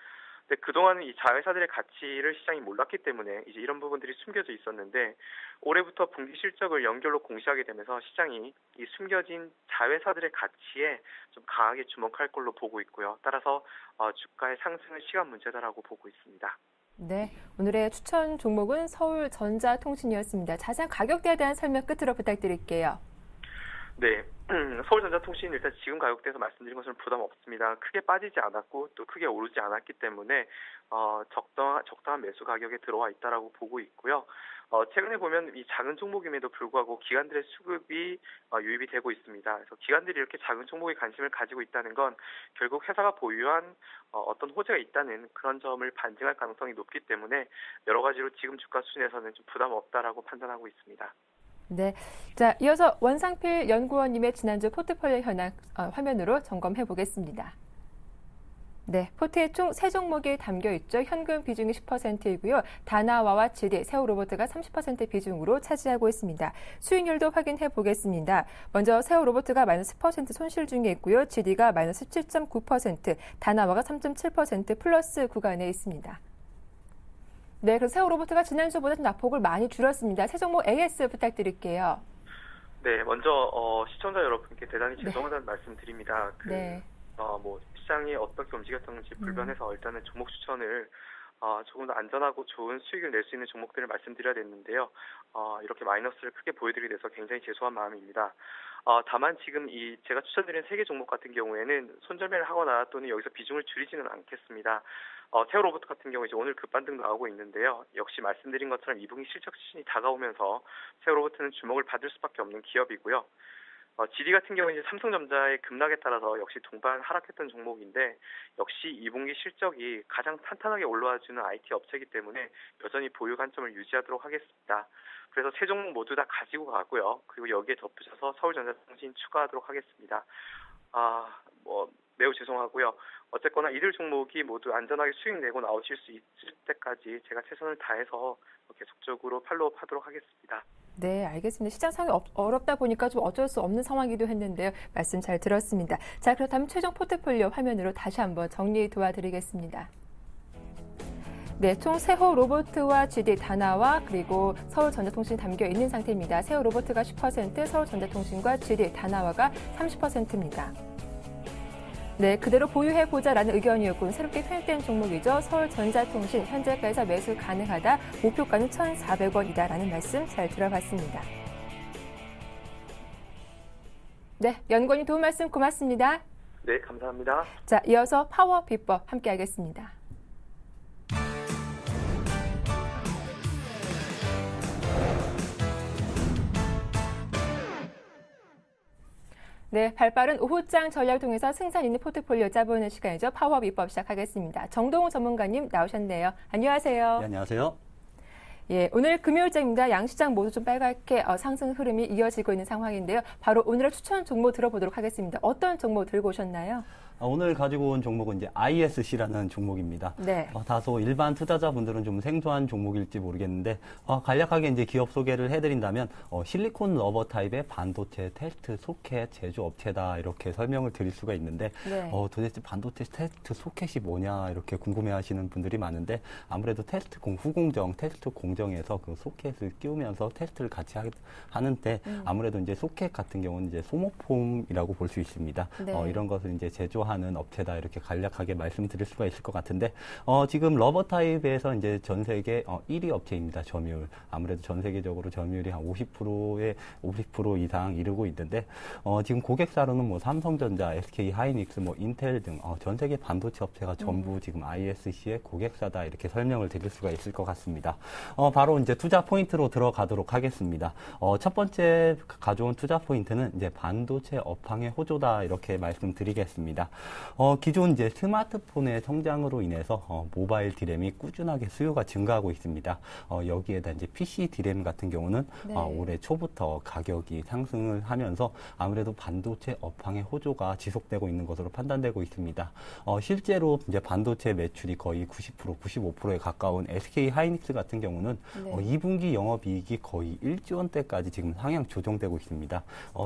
근데 그동안은 이 자회사들의 가치를 시장이 몰랐기 때문에 이제 이런 부분들이 숨겨져 있었는데 올해부터 분기 실적을 연결로 공시하게 되면서 시장이 이 숨겨진 자회사들의 가치에 좀 강하게 주목할 걸로 보고 있고요. 따라서 주가의 상승은 시간 문제다라고 보고 있습니다. 네, 오늘의 추천 종목은 서울전자통신이었습니다. 자세한 가격대에 대한 설명 끝으로 부탁드릴게요. 네, 서울전자통신 일단 지금 가격대에서 말씀드린 것처럼 부담 없습니다. 크게 빠지지 않았고 또 크게 오르지 않았기 때문에 적당한 매수 가격에 들어와 있다라고 보고 있고요. 최근에 보면 이 작은 종목임에도 불구하고 기관들의 수급이 유입이 되고 있습니다. 그래서 기관들이 이렇게 작은 종목에 관심을 가지고 있다는 건 결국 회사가 보유한 어떤 호재가 있다는 그런 점을 반증할 가능성이 높기 때문에 여러 가지로 지금 주가 수준에서는 좀 부담 없다라고 판단하고 있습니다. 네, 자 이어서 원상필 연구원님의 지난주 포트폴리오 현황 화면으로 점검해 보겠습니다. 네, 포트에 총 3종목이 담겨 있죠. 현금 비중이 10%이고요. 다나와와 GD, 세오로보트가 30% 비중으로 차지하고 있습니다. 수익률도 확인해 보겠습니다. 먼저 세오로보트가 마이너스 10% 손실 중에 있고요. GD가 마이너스 7.9%, 다나와가 3.7% 플러스 구간에 있습니다. 네, 그래서 세오로보트가 지난주보다 좀 낙폭을 많이 줄였습니다. 세 종목 AS 부탁드릴게요. 네, 먼저 시청자 여러분께 대단히 죄송하다는 말씀 드립니다. 시장이 어떻게 움직였던지 불변해서 일단은 종목 추천을 조금 더 안전하고 좋은 수익을 낼 수 있는 종목들을 말씀드려야 됐는데요. 이렇게 마이너스를 크게 보여드리게 돼서 굉장히 죄송한 마음입니다. 다만 지금 제가 추천드린 3개 종목 같은 경우에는 손절매를 하거나 또는 여기서 비중을 줄이지는 않겠습니다. 세오로보트 같은 경우 이제 오늘 급반등 나오고 있는데요. 역시 말씀드린 것처럼 2분기 실적 시즌이 다가오면서 세오로보트는 주목을 받을 수밖에 없는 기업이고요. GD 같은 경우는 이제 삼성전자의 급락에 따라서 역시 동반 하락했던 종목인데 역시 2분기 실적이 가장 탄탄하게 올라와주는 IT 업체이기 때문에 여전히 보유 관점을 유지하도록 하겠습니다. 그래서 세 종목 모두 다 가지고 가고요. 그리고 여기에 덧붙여서 서울전자통신 추가하도록 하겠습니다. 매우 죄송하고요. 어쨌거나 이들 종목이 모두 안전하게 수익 내고 나오실 수 있을 때까지 제가 최선을 다해서 계속적으로 팔로우업 하도록 하겠습니다. 네, 알겠습니다. 시장 상황이 어렵다 보니까 좀 어쩔 수 없는 상황이기도 했는데요. 말씀 잘 들었습니다. 자, 그렇다면 최종 포트폴리오 화면으로 다시 한번 정리 도와드리겠습니다. 네, 총 세호로보트와 GD, 다나와 그리고 서울전자통신이 담겨 있는 상태입니다. 세호로보트가 10%, 서울전자통신과 GD, 다나와가 30%입니다. 네, 그대로 보유해보자라는 의견이었고 새롭게 편입된 종목이죠. 서울전자통신 현재가에서 매수 가능하다. 목표가는 1,400원이다라는 말씀 잘 들어봤습니다. 네, 연구원님 도움 말씀 고맙습니다. 네, 감사합니다. 자, 이어서 파워 비법 함께 하겠습니다. 네, 발빠른 오후장 전략 통해서 승산 있는 포트폴리오 짜보는 시간이죠. 파워 비법 시작하겠습니다. 정동훈 전문가님 나오셨네요. 안녕하세요. 네, 안녕하세요. 예, 오늘 금요일장입니다. 양시장 모두 좀 빨갛게 상승 흐름이 이어지고 있는 상황인데요. 바로 오늘의 추천 종목 들어보도록 하겠습니다. 어떤 종목 들고 오셨나요? 오늘 가지고 온 종목은 이제 ISC라는 종목입니다. 네. 다소 일반 투자자분들은 좀 생소한 종목일지 모르겠는데 간략하게 이제 기업 소개를 해드린다면 실리콘 러버 타입의 반도체 테스트 소켓 제조업체다 이렇게 설명을 드릴 수가 있는데 네. 도대체 반도체 테스트 소켓이 뭐냐 이렇게 궁금해하시는 분들이 많은데 아무래도 테스트 후공정, 테스트 공정에서 그 소켓을 끼우면서 테스트를 같이 하는데 아무래도 이제 소켓 같은 경우는 이제 소모품이라고 볼 수 있습니다. 네. 이런 것을 이제 제조하는 업체다 이렇게 간략하게 말씀드릴 수가 있을 것 같은데 지금 러버 타입에서 이제 전 세계 1위 업체입니다. 점유율 아무래도 전 세계적으로 점유율이 한 50% 이상 이르고 있는데 지금 고객사로는 뭐 삼성전자, SK 하이닉스, 뭐 인텔 등 전 세계 반도체 업체가 전부 지금 ISC의 고객사다 이렇게 설명을 드릴 수가 있을 것 같습니다. 바로 이제 투자 포인트로 들어가도록 하겠습니다. 첫 번째 가져온 투자 포인트는 이제 반도체 업황의 호조다 이렇게 말씀드리겠습니다. 기존 이제 스마트폰의 성장으로 인해서 모바일 디램이 꾸준하게 수요가 증가하고 있습니다. 여기에다 이제 PC 디램 같은 경우는 네. 올해 초부터 가격이 상승을 하면서 아무래도 반도체 업황의 호조가 지속되고 있는 것으로 판단되고 있습니다. 실제로 이제 반도체 매출이 거의 90%, 95%에 가까운 SK 하이닉스 같은 경우는 네. 2분기 영업이익이 거의 1조 원대까지 지금 상향 조정되고 있습니다.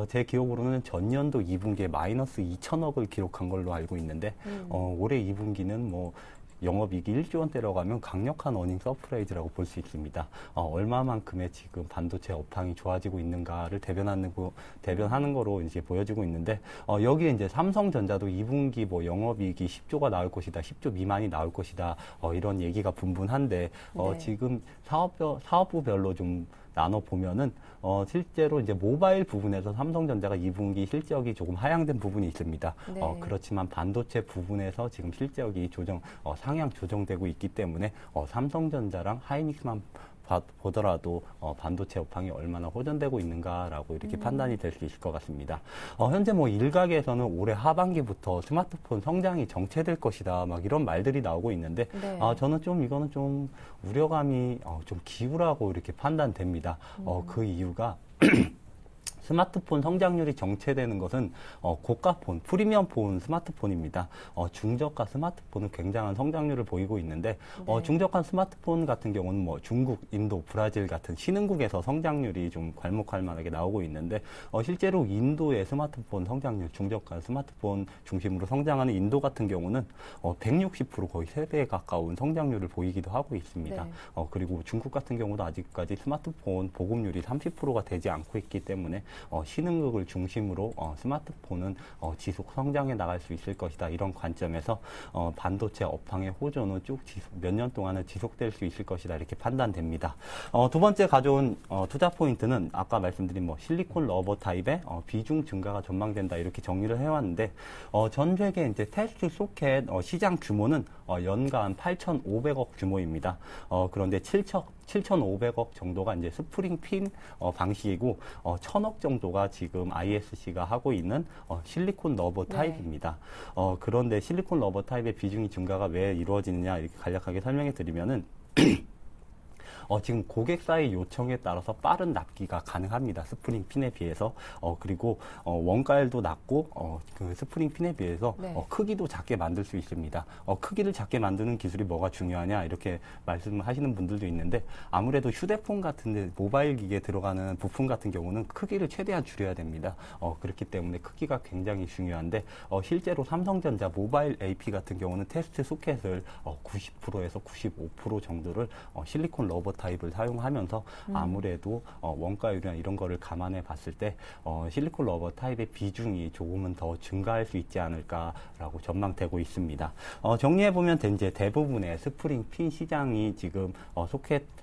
제 기억으로는 전년도 2분기에 마이너스 2천억을 기록한 걸로 알고 있는데 올해 2분기는 뭐 영업이익이 1조 원대라고 하면 강력한 어닝 서프라이즈라고 볼 수 있습니다. 얼마만큼의 지금 반도체 업황이 좋아지고 있는가를 대변하는 거로 이제 보여지고 있는데, 여기에 이제 삼성전자도 2분기 뭐 영업이익이 10조가 나올 것이다, 10조 미만이 나올 것이다, 이런 얘기가 분분한데, 네. 지금 사업부별로 좀 나눠보면은, 실제로 이제 모바일 부분에서 삼성전자가 2분기 실적이 조금 하향된 부분이 있습니다. 네. 그렇지만 반도체 부분에서 지금 실적이 상향 조정되고 있기 때문에, 삼성전자랑 하이닉스만 보더라도 반도체 업황이 얼마나 호전되고 있는가라고 이렇게 판단이 될 수 있을 것 같습니다. 현재 뭐 일각에서는 올해 하반기부터 스마트폰 성장이 정체될 것이다 막 이런 말들이 나오고 있는데 네. 저는 이거는 좀 우려감이 좀 기우라고 이렇게 판단됩니다. 그 이유가 스마트폰 성장률이 정체되는 것은 고가폰, 프리미엄폰 스마트폰입니다. 중저가 스마트폰은 굉장한 성장률을 보이고 있는데 네. 중저가 스마트폰 같은 경우는 뭐 중국, 인도, 브라질 같은 신흥국에서 성장률이 좀 괄목할 만하게 나오고 있는데 실제로 인도의 스마트폰 성장률, 중저가 스마트폰 중심으로 성장하는 인도 같은 경우는 160% 거의 3배에 가까운 성장률을 보이기도 하고 있습니다. 네. 그리고 중국 같은 경우도 아직까지 스마트폰 보급률이 30%가 되지 않고 있기 때문에 신흥국을 중심으로 스마트폰은 지속 성장해 나갈 수 있을 것이다. 이런 관점에서 반도체 업황의 호조는 쭉 몇 년 동안은 지속될 수 있을 것이다. 이렇게 판단됩니다. 두 번째 가져온 투자 포인트는 아까 말씀드린 뭐 실리콘 러버 타입의 비중 증가가 전망된다. 이렇게 정리를 해왔는데 전 세계 이제 테스트 소켓 시장 규모는 연간 8,500억 규모입니다. 그런데 7,500억 정도가 이제 스프링 핀 방식이고 1,000억 정도가 지금 ISC가 하고 있는 실리콘 러버 타입입니다. 그런데 실리콘 러버 타입의 비중이 증가가 왜 이루어지느냐 이렇게 간략하게 설명해 드리면은 지금 고객사의 요청에 따라서 빠른 납기가 가능합니다. 스프링 핀에 비해서. 그리고 원가율도 낮고 그 스프링 핀에 비해서 네. 크기도 작게 만들 수 있습니다. 크기를 작게 만드는 기술이 뭐가 중요하냐 이렇게 말씀하시는 분들도 있는데 아무래도 휴대폰 같은 데 모바일 기기에 들어가는 부품 같은 경우는 크기를 최대한 줄여야 됩니다. 그렇기 때문에 크기가 굉장히 중요한데 실제로 삼성전자 모바일 AP 같은 경우는 테스트 소켓을 90%에서 95% 정도를 실리콘 러버 타입을 사용하면서 아무래도 원가율이나 이런 거를 감안해 봤을 때 실리콘 러버 타입의 비중이 조금은 더 증가할 수 있지 않을까라고 전망되고 있습니다. 정리해 보면 이제 대부분의 스프링 핀 시장이 지금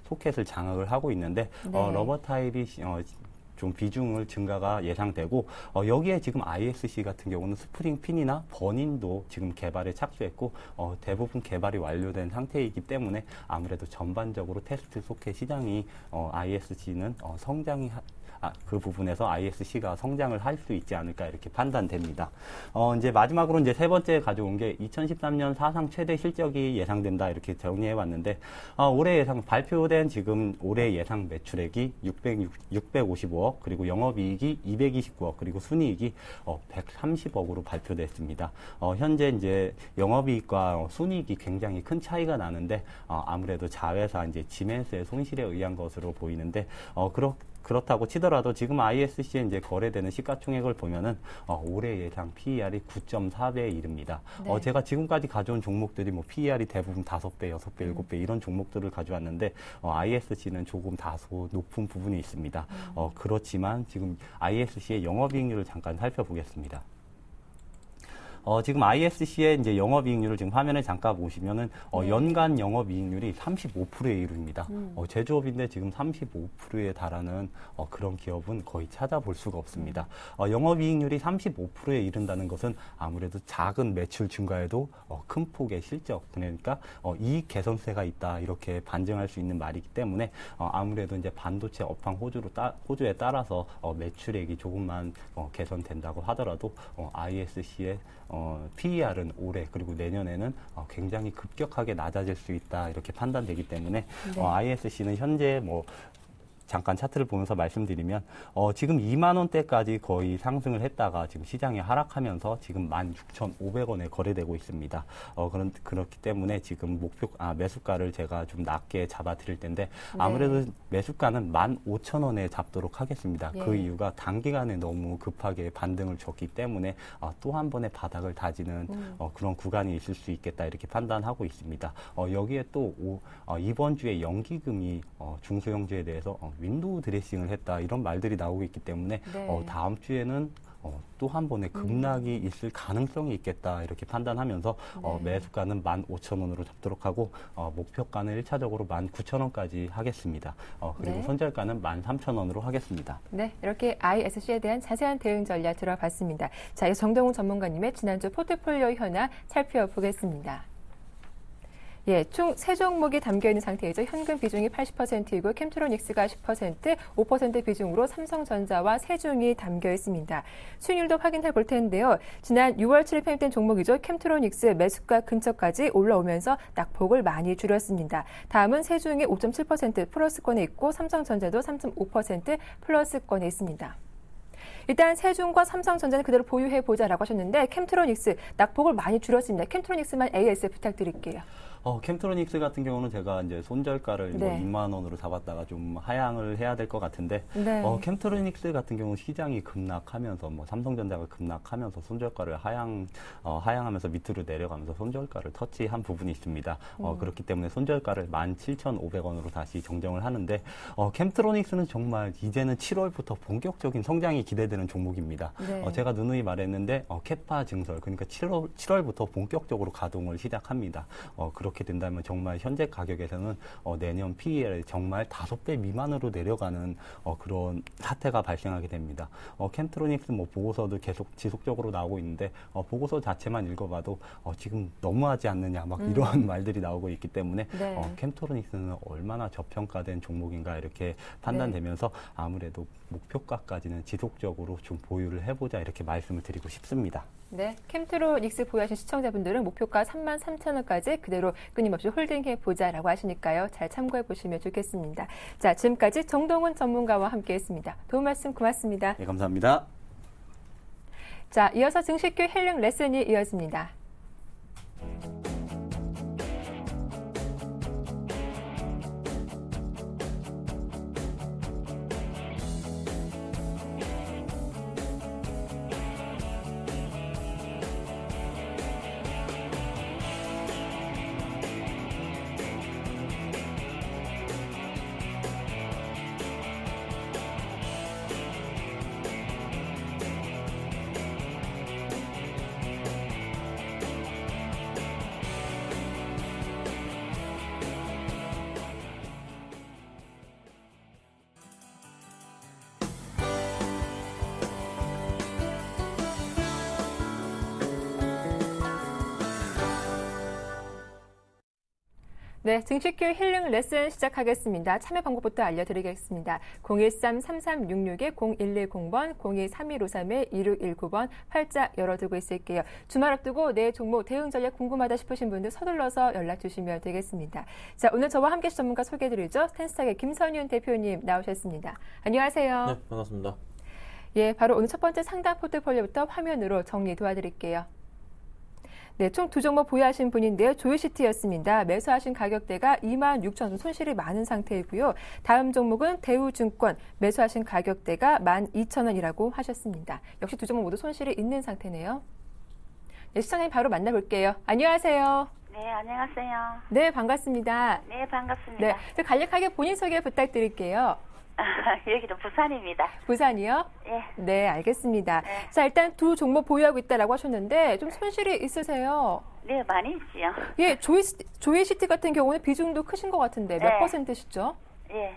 소켓을 장악을 하고 있는데 네. 러버 타입이 좀 비중을 증가가 예상되고 여기에 지금 ISC 같은 경우는 스프링 핀이나 버닌도 지금 개발에 착수했고 대부분 개발이 완료된 상태이기 때문에 아무래도 전반적으로 테스트 소켓 시장이 ISC는 성장이 그 부분에서 ISC가 성장을 할 수 있지 않을까 이렇게 판단됩니다. 이제 마지막으로 이제 세 번째 가져온 게 2013년 사상 최대 실적이 예상된다 이렇게 정리해 왔는데 올해 예상 발표된 지금 올해 예상 매출액이 655억 그리고 영업이익이 229억 그리고 순이익이 130억으로 발표됐습니다. 현재 이제 영업이익과 순이익이 굉장히 큰 차이가 나는데 아무래도 자회사 이제 지멘스의 손실에 의한 것으로 보이는데 그렇다고 치더라도 지금 ISC에 이제 거래되는 시가총액을 보면은 올해 예상 PER이 9.4배에 이릅니다. 네. 제가 지금까지 가져온 종목들이 뭐 PER이 대부분 5배, 6배, 7배 이런 종목들을 가져왔는데 ISC는 조금 다소 높은 부분이 있습니다. 그렇지만 지금 ISC의 영업이익률을 잠깐 살펴보겠습니다. 지금 ISC의 이제 영업이익률을 지금 화면에 잠깐 보시면은 연간 영업이익률이 35%에 이릅니다. 제조업인데 지금 35%에 달하는 그런 기업은 거의 찾아볼 수가 없습니다. 영업이익률이 35%에 이른다는 것은 아무래도 작은 매출 증가에도 큰 폭의 실적, 그러니까 이익 개선세가 있다 이렇게 반증할 수 있는 말이기 때문에 아무래도 이제 반도체 업황 호주에 따라서 매출액이 조금만 개선된다고 하더라도 ISC의 PER은 올해 그리고 내년에는 굉장히 급격하게 낮아질 수 있다 이렇게 판단되기 때문에 네. ISC는 현재 뭐 잠깐 차트를 보면서 말씀드리면 지금 2만 원대까지 거의 상승을 했다가 지금 시장이 하락하면서 지금 16,500원에 거래되고 있습니다. 그렇기 때문에 지금 매수가를 제가 좀 낮게 잡아드릴 텐데 아무래도 네. 매수가는 15,000원에 잡도록 하겠습니다. 예. 그 이유가 단기간에 너무 급하게 반등을 줬기 때문에 또 한 번의 바닥을 다지는 그런 구간이 있을 수 있겠다 이렇게 판단하고 있습니다. 여기에 또 이번 주에 연기금이 중소형주에 대해서 윈도우 드레싱을 했다 이런 말들이 나오고 있기 때문에 네. 다음 주에는 또 한 번의 급락이 있을 가능성이 있겠다 이렇게 판단하면서 네. 매수가는 15,000원으로 잡도록 하고 목표가는 1차적으로 19,000원까지 하겠습니다. 그리고 네. 손절가는 13,000원으로 하겠습니다. 네, 이렇게 ISC에 대한 자세한 대응 전략 들어봤습니다. 자, 이제 정동훈 전문가님의 지난주 포트폴리오 현황 살펴보겠습니다. 예, 총 3종목이 담겨있는 상태이죠. 현금 비중이 80%이고 캠트로닉스가 10%, 5% 비중으로 삼성전자와 세중이 담겨있습니다. 수익률도 확인해 볼 텐데요. 지난 6월 7일 편입된 종목이죠. 캠트로닉스 매수가 근처까지 올라오면서 낙폭을 많이 줄였습니다. 다음은 세중이 5.7% 플러스권에 있고 삼성전자도 3.5% 플러스권에 있습니다. 일단 세중과 삼성전자는 그대로 보유해보자라고 하셨는데 캠트로닉스 낙폭을 많이 줄였습니다. 캠트로닉스만 AS 부탁드릴게요. 캠트로닉스 같은 경우는 제가 이제 손절가를 네. 2만 원으로 잡았다가 좀 하향을 해야 될 것 같은데, 네. 캠트로닉스 같은 경우 시장이 급락하면서 삼성전자가 급락하면서 손절가를 하향하면서 밑으로 내려가면서 손절가를 터치한 부분이 있습니다. 그렇기 때문에 손절가를 17,500원으로 다시 정정을 하는데, 캠트로닉스는 정말 이제는 7월부터 본격적인 성장이 기대되는 종목입니다. 네. 제가 누누이 말했는데, 캐파 증설, 그러니까 7월부터 본격적으로 가동을 시작합니다. 그렇게 된다면 정말 현재 가격에서는 내년 PER 정말 5배 미만으로 내려가는 그런 사태가 발생하게 됩니다. 캠트로닉스 보고서도 계속 지속적으로 나오고 있는데 보고서 자체만 읽어봐도 지금 너무하지 않느냐 막 이런 말들이 나오고 있기 때문에 네. 캠트로닉스는 얼마나 저평가된 종목인가 이렇게 판단되면서 아무래도 목표가까지는 지속적으로 좀 보유를 해보자 이렇게 말씀을 드리고 싶습니다. 네, 캠트로닉스 보유하신 시청자분들은 목표가 33,000원까지 그대로 끊임없이 홀딩해보자라고 하시니까요. 잘 참고해보시면 좋겠습니다. 자, 지금까지 정동훈 전문가와 함께했습니다. 도움 말씀 고맙습니다. 네, 감사합니다. 자, 이어서 증식교 힐링 레슨이 이어집니다. 네, 증식교 힐링 레슨 시작하겠습니다. 참여 방법부터 알려드리겠습니다. 013-3366-0110번, 02-3153-2619번 활짝 열어두고 있을게요. 주말 앞두고 내 종목 대응 전략 궁금하다 싶으신 분들 서둘러서 연락 주시면 되겠습니다. 자, 오늘 저와 함께 전문가 소개해드리죠. 텐스탁의 김선윤 대표님 나오셨습니다. 안녕하세요. 네, 반갑습니다. 예, 바로 오늘 첫 번째 상담 포트폴리오부터 화면으로 정리 도와드릴게요. 네, 총 두 종목 보유하신 분인데요. 조이시티였습니다. 매수하신 가격대가 26,000원, 손실이 많은 상태이고요. 다음 종목은 대우증권, 매수하신 가격대가 12,000원이라고 하셨습니다. 역시 두 종목 모두 손실이 있는 상태네요. 네, 시청자님 바로 만나볼게요. 안녕하세요. 네, 안녕하세요. 네, 반갑습니다. 네, 반갑습니다. 네, 간략하게 본인 소개 부탁드릴게요. 여기는 부산입니다. 부산이요? 예. 네, 알겠습니다. 네. 자, 일단 두 종목 보유하고 있다라고 하셨는데 좀 손실이 있으세요? 네, 많이 있지요. 예, 조이시티 같은 경우는 비중도 크신 것 같은데 몇 네. 퍼센트시죠? 예.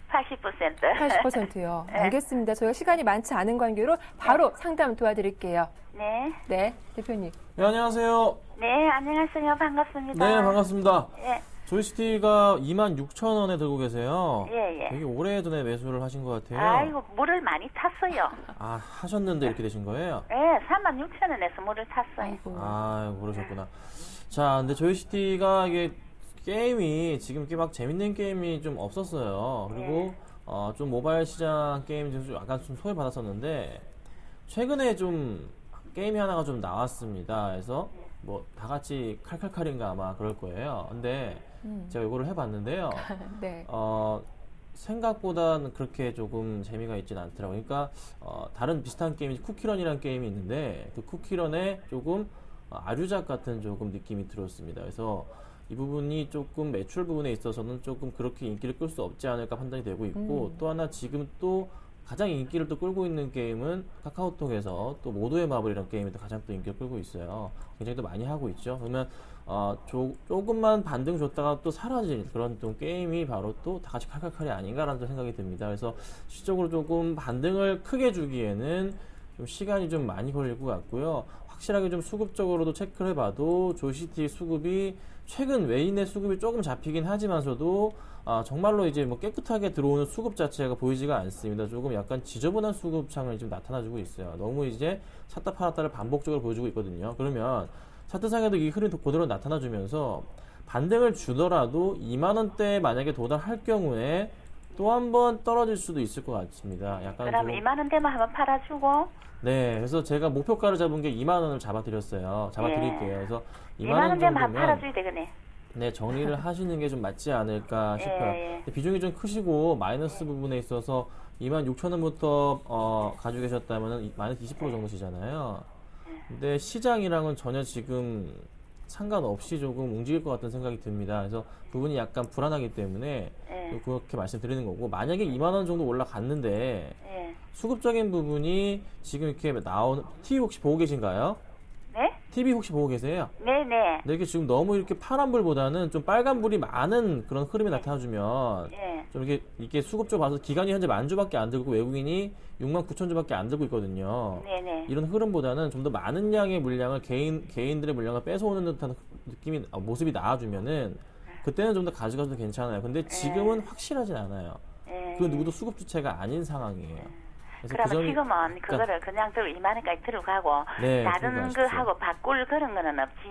80%. 80%요. 네. 알겠습니다. 저희가 시간이 많지 않은 관계로 바로 상담 도와드릴게요. 네. 네, 대표님. 네, 안녕하세요. 네, 안녕하세요. 반갑습니다. 네, 반갑습니다. 예. 조이시티가 26,000원에 들고 계세요. 예, 예. 되게 오래전에 매수를 하신 것 같아요. 아이고, 물을 많이 탔어요. 아, 하셨는데 이렇게 되신 거예요? 예, 36,000원에서 물을 탔어요. 아이고. 아, 그러셨구나. 자, 근데 조이시티가 이게 게임이 지금 이렇게 막 재밌는 게임이 좀 없었어요. 그리고 좀 모바일 시장 게임 좀 약간 좀 소외 받았었는데 최근에 좀 게임이 하나가 좀 나왔습니다. 그래서 뭐 다 같이 칼칼칼인가 아마 그럴 거예요. 근데 제가 이거를 해봤는데요. 네. 생각보다는 그렇게 조금 재미가 있진 않더라고요. 그러니까 다른 비슷한 게임이 쿠키런이라는 게임이 있는데 그 쿠키런에 조금 아류작 같은 조금 느낌이 들었습니다. 그래서 이 부분이 조금 매출 부분에 있어서는 조금 그렇게 인기를 끌 수 없지 않을까 판단이 되고 있고 또 하나 지금 또 가장 인기를 또 끌고 있는 게임은 카카오톡에서 또 모두의 마블이라는 게임이 또 가장 또 인기를 끌고 있어요. 굉장히 또 많이 하고 있죠. 그러면 조금만 반등 줬다가 또 사라질 그런 또 게임이 바로 또 다 같이 칼칼칼이 아닌가라는 또 생각이 듭니다. 그래서 실적으로 조금 반등을 크게 주기에는 좀 시간이 좀 많이 걸릴 것 같고요. 확실하게 좀 수급적으로도 체크를 해봐도 조이시티 수급이 최근 외인의 수급이 조금 잡히긴 하지만서도 정말로 이제 뭐 깨끗하게 들어오는 수급 자체가 보이지가 않습니다. 조금 약간 지저분한 수급창을 지금 나타나주고 있어요. 너무 이제 샀다 팔았다를 반복적으로 보여주고 있거든요. 그러면 차트상에도 이 흐름이 그대로 나타나주면서 반등을 주더라도 2만원대에 만약에 도달할 경우에 또 한 번 떨어질 수도 있을 것 같습니다. 약간 그럼 좀 2만원대만 한번 팔아주고. 네, 그래서 제가 목표가를 잡은 게 2만 원을 잡아드렸어요. 잡아드릴게요. 그래서 2만 원 2만원대만 한번 정도면 팔아줘야 되겠네. 네, 정리를 하시는 게 좀 맞지 않을까 싶어요. 예. 근데 비중이 좀 크시고 마이너스 부분에 있어서 26,000원부터 가지고 계셨다면 마이너스 20% 정도시잖아요. 근데 시장이랑은 전혀 지금 상관없이 조금 움직일 것 같다는 생각이 듭니다. 그래서 부분이 약간 불안하기 때문에 예. 그렇게 말씀드리는 거고 만약에 2만 원 정도 올라갔는데 예. 수급적인 부분이 지금 이렇게 나오는 TV 혹시 보고 계신가요? 네? TV 혹시 보고 계세요? 네네. 근데 이게 지금 너무 이렇게 파란불보다는 좀 빨간불이 많은 그런 흐름이 나타나주면 예. 좀 이렇게 수급적으로 봐서 기간이 현재 10,000주밖에 안 들고 외국인이 69,000주밖에 안 들고 있거든요. 네네. 이런 흐름보다는 좀 더 많은 양의 물량을 개인들의 물량을 뺏어오는 듯한 느낌이 모습이 나와주면은 그때는 좀 더 가져가도 괜찮아요. 근데 지금은 확실하진 않아요. 예. 그 누구도 수급 주체가 아닌 상황이에요. 그래서 그러면 그 점이 지금은 그거를 그냥 2만원까지 들어가고 네, 다른 들어가십시오. 거 하고 바꿀 그런 거는 없지.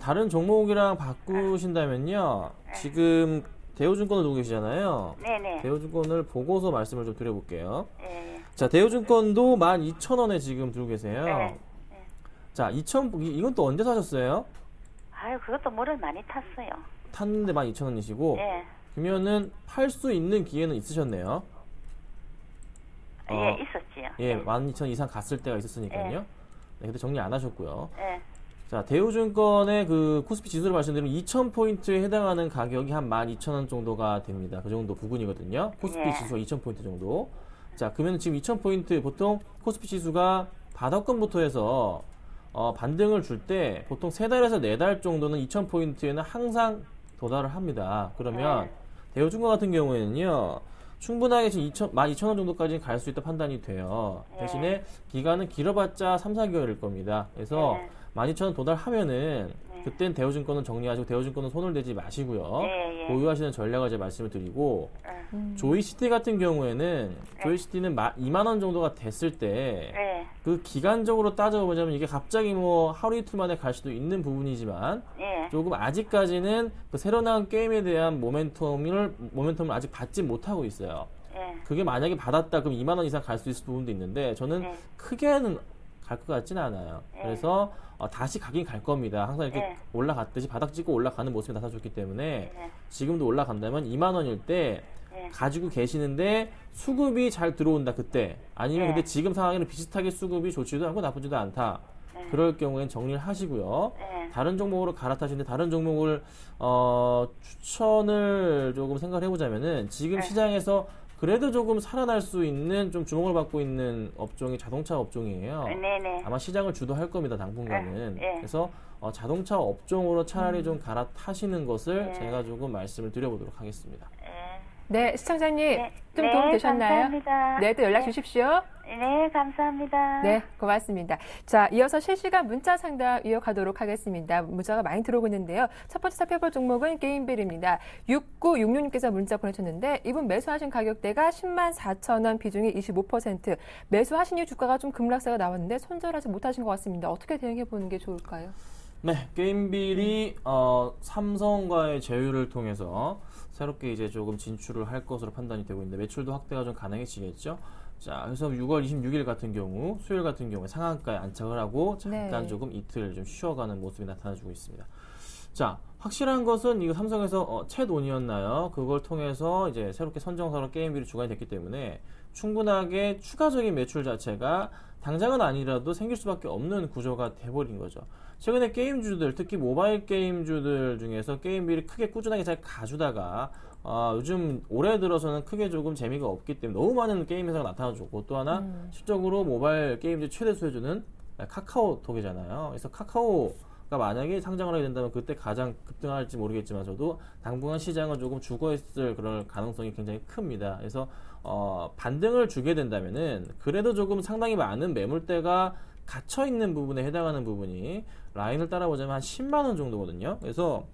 다른 종목이랑 바꾸신다면요. 지금 대우증권을 두고 계시잖아요. 네네. 대우증권을 보고서 말씀을 좀 드려볼게요. 예. 자, 대우증권도 12,000원에 지금 들고 계세요. 네. 자, 이건 또 언제 사셨어요? 아유, 그것도 물을 많이 탔어요. 탔는데 12,000원이시고. 예. 그러면은 팔 수 있는 기회는 있으셨네요. 예, 있었지요. 예, 12,000원 이상 갔을 때가 있었으니까요. 예. 네, 근데 정리 안 하셨고요. 예. 자, 대우증권의 그 코스피 지수를 말씀드리면 2,000포인트에 해당하는 가격이 한 12,000원 정도가 됩니다. 그 정도 부근이거든요. 코스피 예. 지수가 2,000포인트 정도. 자, 그러면 지금 2,000포인트 보통 코스피 지수가 바닥권부터 해서 반등을 줄 때 보통 3달에서 4달 정도는 2,000포인트에는 항상 도달을 합니다. 그러면 대우증권 같은 경우에는요. 충분하게 지금 12,000원 정도까지 갈 수 있다 판단이 돼요. 대신에 기간은 길어봤자 3, 4개월일 겁니다. 그래서 12,000원 도달하면은 그땐 대우증권은 정리하시고 대우증권은 손을 대지 마시고요. 예, 예. 보유하시는 전략을 제가 말씀을 드리고 조이시티 같은 경우에는 조이시티는 2만 원 정도가 됐을 때 예. 그 기간적으로 따져보자면 이게 갑자기 뭐 하루 이틀 만에 갈 수도 있는 부분이지만 예. 조금 아직까지는 그 새로 나온 게임에 대한 모멘텀을 아직 받지 못하고 있어요. 예. 그게 만약에 받았다 그럼 2만 원 이상 갈 수 있을 부분도 있는데 저는 예. 크게는 갈 것 같지는 않아요. 예. 그래서 다시 가긴 갈 겁니다. 항상 이렇게 예. 올라갔듯이 바닥 찍고 올라가는 모습이 나타났기 때문에 예. 지금도 올라간다면 2만 원일 때 예. 가지고 계시는데 수급이 잘 들어온다 그때 아니면 예. 근데 지금 상황에는 비슷하게 수급이 좋지도 않고 나쁘지도 않다. 예. 그럴 경우엔 정리를 하시고요. 예. 다른 종목으로 갈아타시는데 다른 종목을 추천을 조금 생각을 해보자면은 지금 시장에서 그래도 조금 살아날 수 있는 좀 주목을 받고 있는 업종이 자동차 업종이에요. 네네. 아마 시장을 주도할 겁니다, 당분간은. 예. 그래서 자동차 업종으로 차라리 좀 갈아타시는 것을 예. 제가 조금 말씀을 드려보도록 하겠습니다. 예. 네, 시청자님 네. 좀 네, 도움 되셨나요? 감사합니다. 네, 또 연락 네. 주십시오. 네, 감사합니다. 네, 고맙습니다. 자, 이어서 실시간 문자 상담 이어가도록 하겠습니다. 문자가 많이 들어오고 있는데요. 첫 번째 살펴볼 종목은 게임빌입니다. 6966님께서 문자 보내셨는데 이분 매수하신 가격대가 104,000원, 비중이 25%. 매수하신 이후 주가가 좀 급락세가 나왔는데 손절하지 못하신 것 같습니다. 어떻게 대응해보는 게 좋을까요? 네, 게임빌이 삼성과의 제휴를 통해서 새롭게 이제 조금 진출을 할 것으로 판단이 되고 있는데 매출도 확대가 좀 가능해지겠죠. 자, 그래서 6월 26일 같은 경우, 수요일 같은 경우에 상한가에 안착을 하고 잠깐 네. 조금 이틀 좀 쉬어가는 모습이 나타나주고 있습니다. 자, 확실한 것은 이거 삼성에서 채 돈이었나요? 그걸 통해서 이제 새롭게 선정사로 게임빌이 주관이 됐기 때문에 충분하게 추가적인 매출 자체가 당장은 아니라도 생길 수밖에 없는 구조가 돼버린 거죠. 최근에 게임주들, 특히 모바일 게임주들 중에서 게임빌이 크게 꾸준하게 잘 가주다가 요즘 올해 들어서는 크게 조금 재미가 없기 때문에 너무 많은 게임 회사가 나타나줬고 또 하나 실적으로 모바일 게임즈 최대 수혜주는 카카오톡이잖아요. 그래서 카카오가 만약에 상장을 하게 된다면 그때 가장 급등할지 모르겠지만 저도 당분간 시장은 조금 죽어있을 그럴 가능성이 굉장히 큽니다. 그래서 반등을 주게 된다면은 그래도 조금 상당히 많은 매물대가 갇혀있는 부분에 해당하는 부분이 라인을 따라보자면 한 10만원 정도거든요. 그래서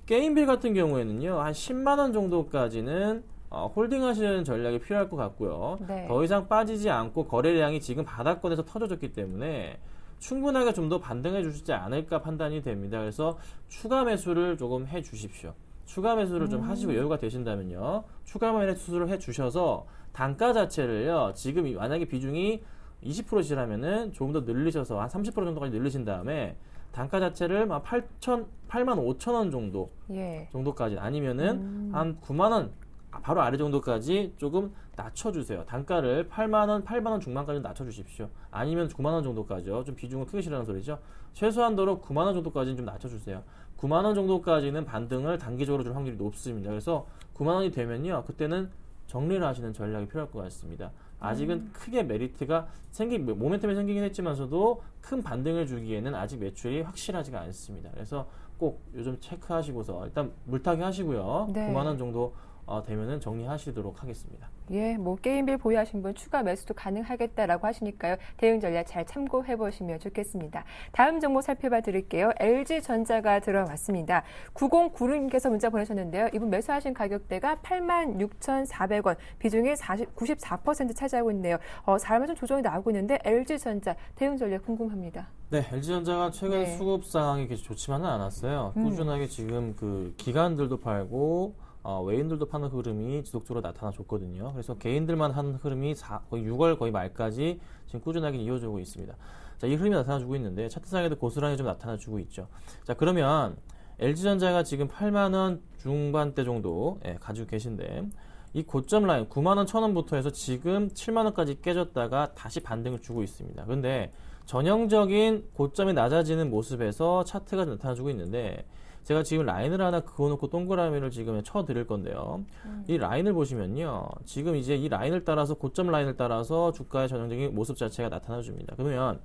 게임빌 같은 경우에는요, 한 10만원 정도까지는 홀딩 하시는 전략이 필요할 것 같고요. 네. 더 이상 빠지지 않고 거래량이 지금 바닥권에서 터져졌기 때문에 충분하게 좀 더 반등해 주시지 않을까 판단이 됩니다. 그래서 추가 매수를 조금 해 주십시오. 추가 매수를 좀 하시고 여유가 되신다면요. 추가 매수를 해 주셔서 단가 자체를요. 지금 만약에 비중이 20%시라면은 조금 더 늘리셔서 한 30% 정도까지 늘리신 다음에 단가 자체를 85,000원 정도 예. 정도까지 아니면은 한 9만원 바로 아래 정도까지 조금 낮춰주세요. 단가를 8만원 중반까지 낮춰주십시오. 아니면 9만원 정도까지요. 좀 비중을 크게 실으라는 소리죠. 최소한도로 9만원 정도까지는 좀 낮춰주세요. 9만원 정도까지는 반등을 단기적으로 줄 확률이 높습니다. 그래서 9만원이 되면요. 그때는 정리를 하시는 전략이 필요할 것 같습니다. 아직은 크게 메리트가 모멘텀이 생기긴 했지만서도 큰 반등을 주기에는 아직 매출이 확실하지가 않습니다. 그래서 꼭 요즘 체크하시고서 일단 물타기 하시고요. 네. 9만원 정도 되면은 정리하시도록 하겠습니다. 예, 뭐 게임빌 보유하신 분 추가 매수도 가능하겠다라고 하시니까요. 대응 전략 잘 참고해 보시면 좋겠습니다. 다음 종목 살펴봐 드릴게요. LG전자가 들어왔습니다. 9096님께서 문자 보내셨는데요. 이분 매수하신 가격대가 86,400원, 비중이 94% 차지하고 있네요. 4일만 좀 조정이 나오고 있는데 LG전자 대응 전략 궁금합니다. 네, LG전자가 최근 네. 수급 상황이 그렇게 좋지만은 않았어요. 꾸준하게 지금 그 기관들도 팔고 외인들도 파는 흐름이 지속적으로 나타나줬거든요. 그래서 개인들만 하는 흐름이 거의 6월 거의 말까지 지금 꾸준하게 이어지고 있습니다. 자, 이 흐름이 나타나주고 있는데 차트상에도 고스란히 좀 나타나주고 있죠. 자, 그러면 LG전자가 지금 8만원 중반대 정도 가지고 계신데 이 고점 라인 9만원 1,000원부터 해서 지금 7만원까지 깨졌다가 다시 반등을 주고 있습니다. 그런데 전형적인 고점이 낮아지는 모습에서 차트가 나타나주고 있는데 제가 지금 라인을 하나 그어놓고 동그라미를 지금 쳐드릴 건데요. 이 라인을 보시면요. 지금 이제 이 라인을 따라서 고점 라인을 따라서 주가의 전형적인 모습 자체가 나타나줍니다. 그러면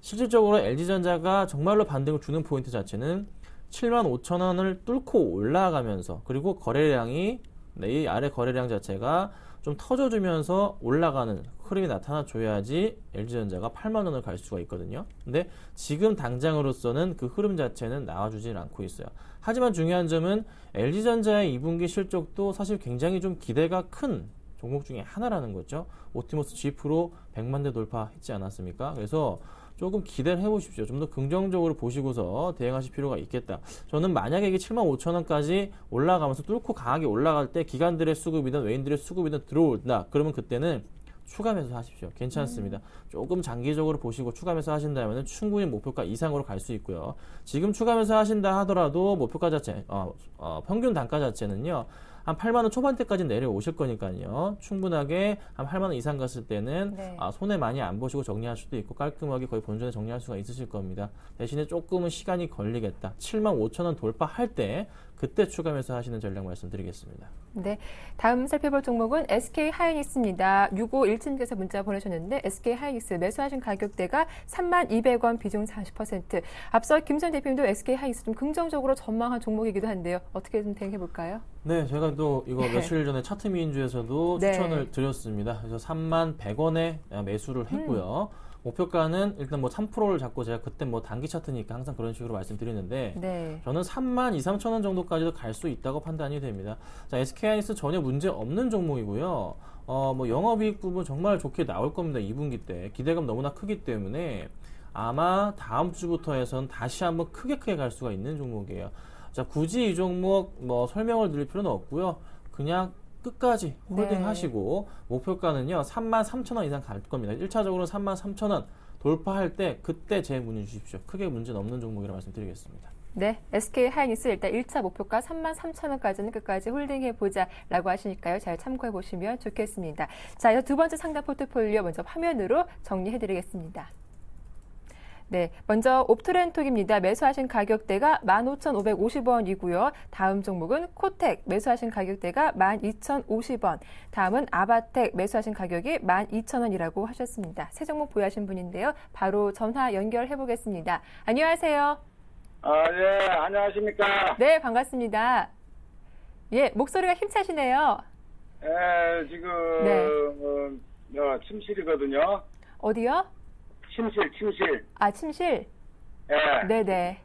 실질적으로 LG전자가 정말로 반등을 주는 포인트 자체는 75,000원을 뚫고 올라가면서 그리고 거래량이 이 아래 거래량 자체가 좀 터져주면서 올라가는 흐름이 나타나줘야지 LG전자가 8만 원을 갈 수가 있거든요. 근데 지금 당장으로서는 그 흐름 자체는 나와주질 않고 있어요. 하지만 중요한 점은 LG전자의 2분기 실적도 사실 굉장히 좀 기대가 큰 종목 중에 하나라는 거죠. 옵티머스 G 프로 100만 대 돌파했지 않았습니까? 그래서 조금 기대를 해보십시오. 좀 더 긍정적으로 보시고서 대응하실 필요가 있겠다. 저는 만약에 이게 7만 5천 원까지 올라가면서 뚫고 강하게 올라갈 때 기관들의 수급이든 외인들의 수급이든 들어온다. 그러면 그때는 추가 매수 하십시오. 괜찮습니다. 조금 장기적으로 보시고 추가 매수 하신다면 충분히 목표가 이상으로 갈 수 있고요. 지금 추가 매수 하신다 하더라도 목표가 자체, 평균 단가 자체는요. 한 8만 원 초반대까지 내려오실 거니까요. 충분하게 한 8만 원 이상 갔을 때는 네. 손해 많이 안 보시고 정리할 수도 있고 깔끔하게 거의 본전에 정리할 수가 있으실 겁니다. 대신에 조금은 시간이 걸리겠다. 7만 5천 원 돌파할 때 그때 추가 매수 하시는 전략 말씀드리겠습니다. 네, 다음 살펴볼 종목은 SK 하이닉스입니다. 6517님께서 문자 보내셨는데 SK 하이닉스 매수하신 가격대가 32,200원, 비중 40%. 앞서 김선 대표님도 SK 하이닉스 좀 긍정적으로 전망한 종목이기도 한데요. 어떻게 좀 대응해 볼까요? 네, 제가 또 이거 며칠 전에 차트미인주에서도 네. 추천을 드렸습니다. 그래서 31,100원에 매수를 했고요. 목표가는 일단 뭐 3%를 잡고 제가 그때 뭐 단기 차트니까 항상 그런 식으로 말씀드리는데 네. 저는 32,300원 정도까지도 갈 수 있다고 판단이 됩니다. 자, SK하이닉스 전혀 문제 없는 종목이고요. 뭐 영업이익 부분 정말 좋게 나올 겁니다. 2분기 때 기대감 너무나 크기 때문에 아마 다음 주부터 해서는 다시 한번 크게 갈 수가 있는 종목이에요. 자, 굳이 이 종목 뭐 설명을 드릴 필요는 없고요. 그냥 끝까지 홀딩 하시고 목표가는요 33,000원 이상 갈 겁니다. 1차적으로 33,000원 돌파할 때 그때 제 문의 주십시오. 크게 문제는 없는 종목이라 말씀드리겠습니다. 네, SK 하이닉스 일단 1차 목표가 33,000원까지는 끝까지 홀딩해보자라고 하시니까요. 잘 참고해보시면 좋겠습니다. 자, 이제 두 번째 상담 포트폴리오 먼저 화면으로 정리해드리겠습니다. 네, 먼저 옵트렌톡입니다. 매수하신 가격대가 15,550원이고요. 다음 종목은 코텍, 매수하신 가격대가 12,050원. 다음은 아바텍, 매수하신 가격이 12,000원이라고 하셨습니다. 세 종목 보유하신 분인데요. 바로 전화 연결해 보겠습니다. 안녕하세요. 예, 안녕하십니까. 네, 반갑습니다. 예, 목소리가 힘차시네요. 예, 지금, 침실이거든요. 어디요? 침실. 아, 침실? 예. 네네.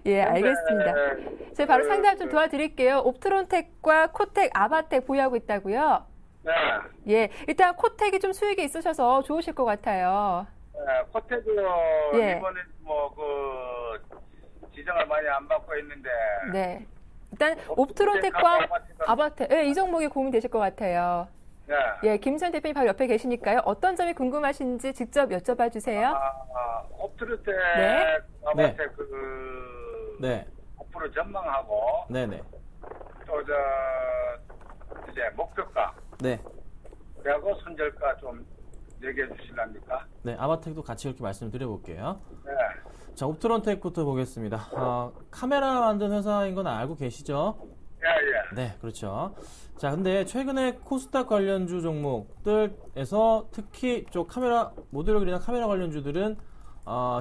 예, 알겠습니다. 제가 바로 상담 좀 도와드릴게요. 옵트론텍과 코텍, 아바텍 보유하고 있다고요? 네. 예, 일단 코텍이 좀 수익이 있으셔서 좋으실 것 같아요. 코텍은 예. 이번에 지정을 많이 안 받고 있는데. 네. 일단 옵트론텍과 아바텍, 예, 이 종목이 고민되실 것 같아요. 네. 예, 김선 대표님 바로 옆에 계시니까요. 어떤 점이 궁금하신지 직접 여쭤봐 주세요. 옵트론텍, 네. 아바텍 네. 앞으로 전망하고. 네네. 또 이제 목표가. 네. 그리고 손절가 좀 얘기해 주실랍니까? 네, 아바텍도 같이 이렇게 말씀드려볼게요. 네. 자, 옵트론텍부터 보겠습니다. 카메라 만든 회사인 건 알고 계시죠? 예. 네, 그렇죠. 자, 근데 최근에 코스닥 관련주 종목들에서 특히 저 카메라, 모듈러이나 카메라 관련주들은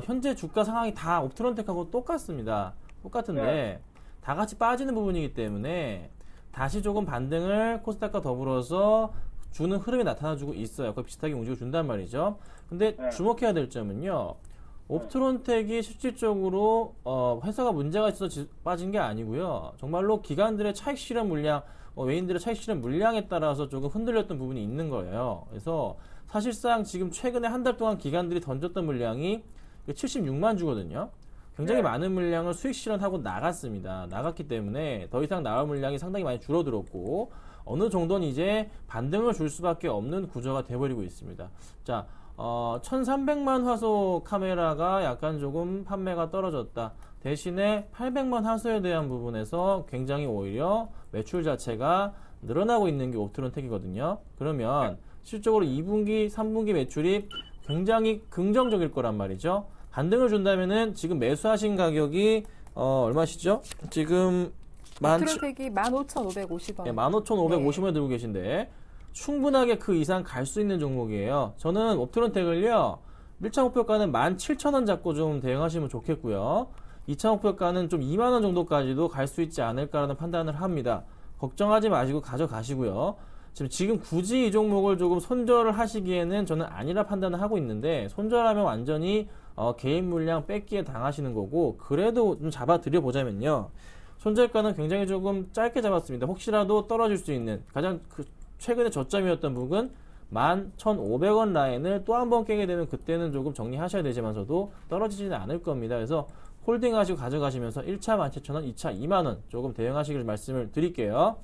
현재 주가 상황이 다 옵트론텍하고 똑같습니다. 똑같은데 다 같이 빠지는 부분이기 때문에 다시 조금 반등을 코스닥과 더불어서 주는 흐름이 나타나주고 있어요. 거의 비슷하게 움직여 준단 말이죠. 근데 주목해야 될 점은요. 옵트론텍이 실질적으로 회사가 문제가 있어서 빠진 게 아니고요. 정말로 기관들의 차익 실현 물량, 외인들의 차익 실현 물량에 따라서 조금 흔들렸던 부분이 있는 거예요. 그래서 사실상 지금 최근에 한 달 동안 기관들이 던졌던 물량이 76만 주거든요. 굉장히 많은 물량을 수익 실현하고 나갔습니다. 나갔기 때문에 더 이상 나올 물량이 상당히 많이 줄어들었고 어느 정도는 이제 반등을 줄 수밖에 없는 구조가 돼버리고 있습니다. 자, 1300만 화소 카메라가 약간 조금 판매가 떨어졌다. 대신에 800만 화소에 대한 부분에서 굉장히 오히려 매출 자체가 늘어나고 있는 게 옵트론텍이거든요. 그러면 실적으로 2분기, 3분기 매출이 굉장히 긍정적일 거란 말이죠. 반등을 준다면은 지금 매수하신 가격이 얼마시죠? 지금 옵트론텍이 15,550원. 네, 15,550원에 들고 계신데 충분하게 그 이상 갈 수 있는 종목이에요. 저는 옵트론텍을요. 1차 목표가는 17,000원 잡고 좀 대응하시면 좋겠고요. 2차 목표가는 좀 2만원 정도까지도 갈 수 있지 않을까라는 판단을 합니다. 걱정하지 마시고 가져가시고요. 지금 굳이 이 종목을 조금 손절을 하시기에는 저는 아니라 판단을 하고 있는데, 손절하면 완전히 개인 물량 뺏기에 당하시는 거고, 그래도 좀 잡아드려 보자면요, 손절가는 굉장히 조금 짧게 잡았습니다. 혹시라도 떨어질 수 있는 가장 최근에 저점이었던 부분 11,500원 라인을 또 한 번 깨게 되면 그때는 조금 정리하셔야 되지만서도 떨어지지는 않을 겁니다. 그래서 홀딩하시고 가져가시면서 1차 17,000원, 2차 2만원 조금 대응하시길 말씀을 드릴게요.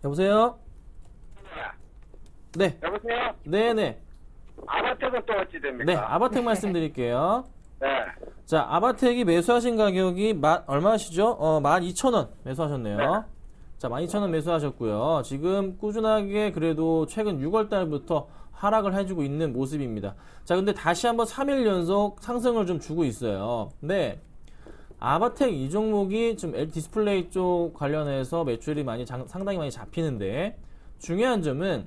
여보세요? 네. 여보세요? 네네. 아바텍은 또 어찌 됩니까? 네, 아바텍 말씀드릴게요. 네. 자, 아바텍이 매수하신 가격이 얼마시죠? 12,000원 매수하셨네요. 네. 자, 12,000원 매수하셨고요. 지금 꾸준하게 그래도 최근 6월 달부터 하락을 해주고 있는 모습입니다. 자, 근데 다시 한번 3일 연속 상승을 좀 주고 있어요. 근데 아바텍 이 종목이 좀 LG 디스플레이 쪽 관련해서 매출이 상당히 많이 잡히는데, 중요한 점은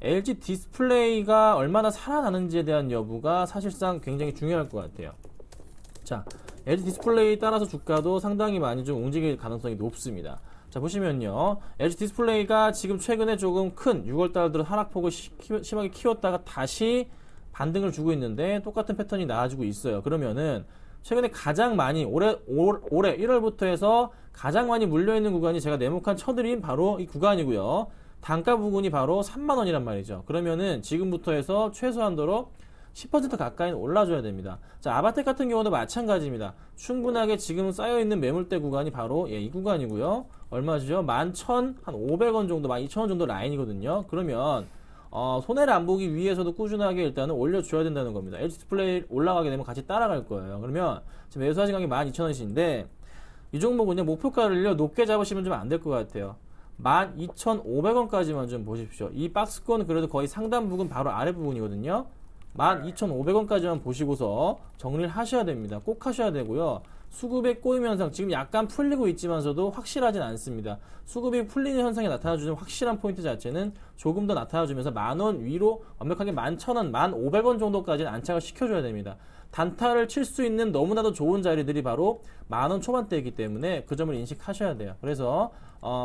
LG 디스플레이가 얼마나 살아나는지에 대한 여부가 사실상 굉장히 중요할 것 같아요. 자, LG 디스플레이 따라서 주가도 상당히 많이 좀 움직일 가능성이 높습니다. 자, 보시면요, LG 디스플레이가 지금 최근에 조금 큰 6월달 들어 하락폭을 심하게 키웠다가 다시 반등을 주고 있는데 똑같은 패턴이 나와주고 있어요. 그러면은 최근에 가장 많이 올해 1월부터 해서 가장 많이 물려있는 구간이 제가 네모칸 쳐드린 바로 이 구간이고요. 단가 부분이 바로 3만원이란 말이죠. 그러면은 지금부터 해서 최소한도로 10% 가까이 올라줘야 됩니다. 자, 아바텍 같은 경우도 마찬가지입니다. 충분하게 지금 쌓여있는 매물대 구간이 바로 이 구간이고요. 얼마죠? 11,500원 정도, 12,000원 정도 라인이거든요. 그러면 손해를 안 보기 위해서도 꾸준하게 일단은 올려줘야 된다는 겁니다. LG 디스플레이 올라가게 되면 같이 따라갈 거예요. 그러면 지금 매수하신 가격이 12,000원이신데 이 종목은요, 목표가를요 높게 잡으시면 좀 안 될 것 같아요. 12,500원까지만 좀 보십시오. 이 박스권 그래도 거의 상단 부분 바로 아래 부분이거든요. 12,500원까지만 보시고서 정리를 하셔야 됩니다. 꼭 하셔야 되고요. 수급의 꼬임 현상 지금 약간 풀리고 있지만서도 확실하진 않습니다. 수급이 풀리는 현상이 나타나주는 확실한 포인트 자체는 조금 더 나타나주면서 만원 위로 완벽하게 11,000원, 1,500원 정도까지는 안착을 시켜줘야 됩니다. 단타를 칠 수 있는 너무나도 좋은 자리들이 바로 만원 초반대이기 때문에 그 점을 인식하셔야 돼요. 그래서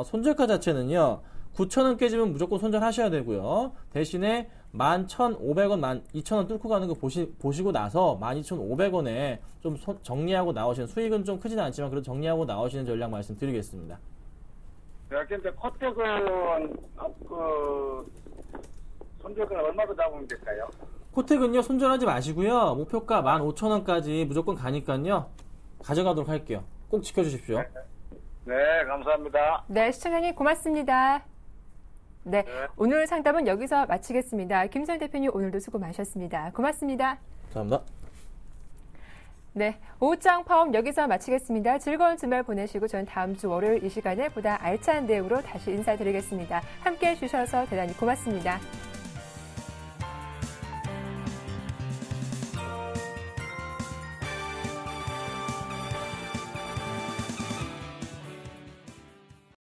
손절가 자체는요, 9,000원 깨지면 무조건 손절하셔야 되고요. 대신에 11,500원, 12,000원 뚫고 가는 거 보시고 나서 12,500원에 좀 정리하고 나오시는, 수익은 좀 크지는 않지만 그래도 정리하고 나오시는 전략 말씀드리겠습니다. 네, 근데 코텍은 손절가 얼마로 잡으면 될까요? 코텍은요, 손절하지 마시고요. 목표가 15,000원까지 무조건 가니까요, 가져가도록 할게요. 꼭 지켜주십시오. 네, 감사합니다. 네, 시청자님 고맙습니다. 네, 오늘 상담은 여기서 마치겠습니다. 김선 대표님 오늘도 수고 많으셨습니다. 고맙습니다. 감사합니다. 네, 오후장 파업 여기서 마치겠습니다. 즐거운 주말 보내시고 저는 다음 주 월요일 이 시간에 보다 알찬 내용으로 다시 인사드리겠습니다. 함께해 주셔서 대단히 고맙습니다.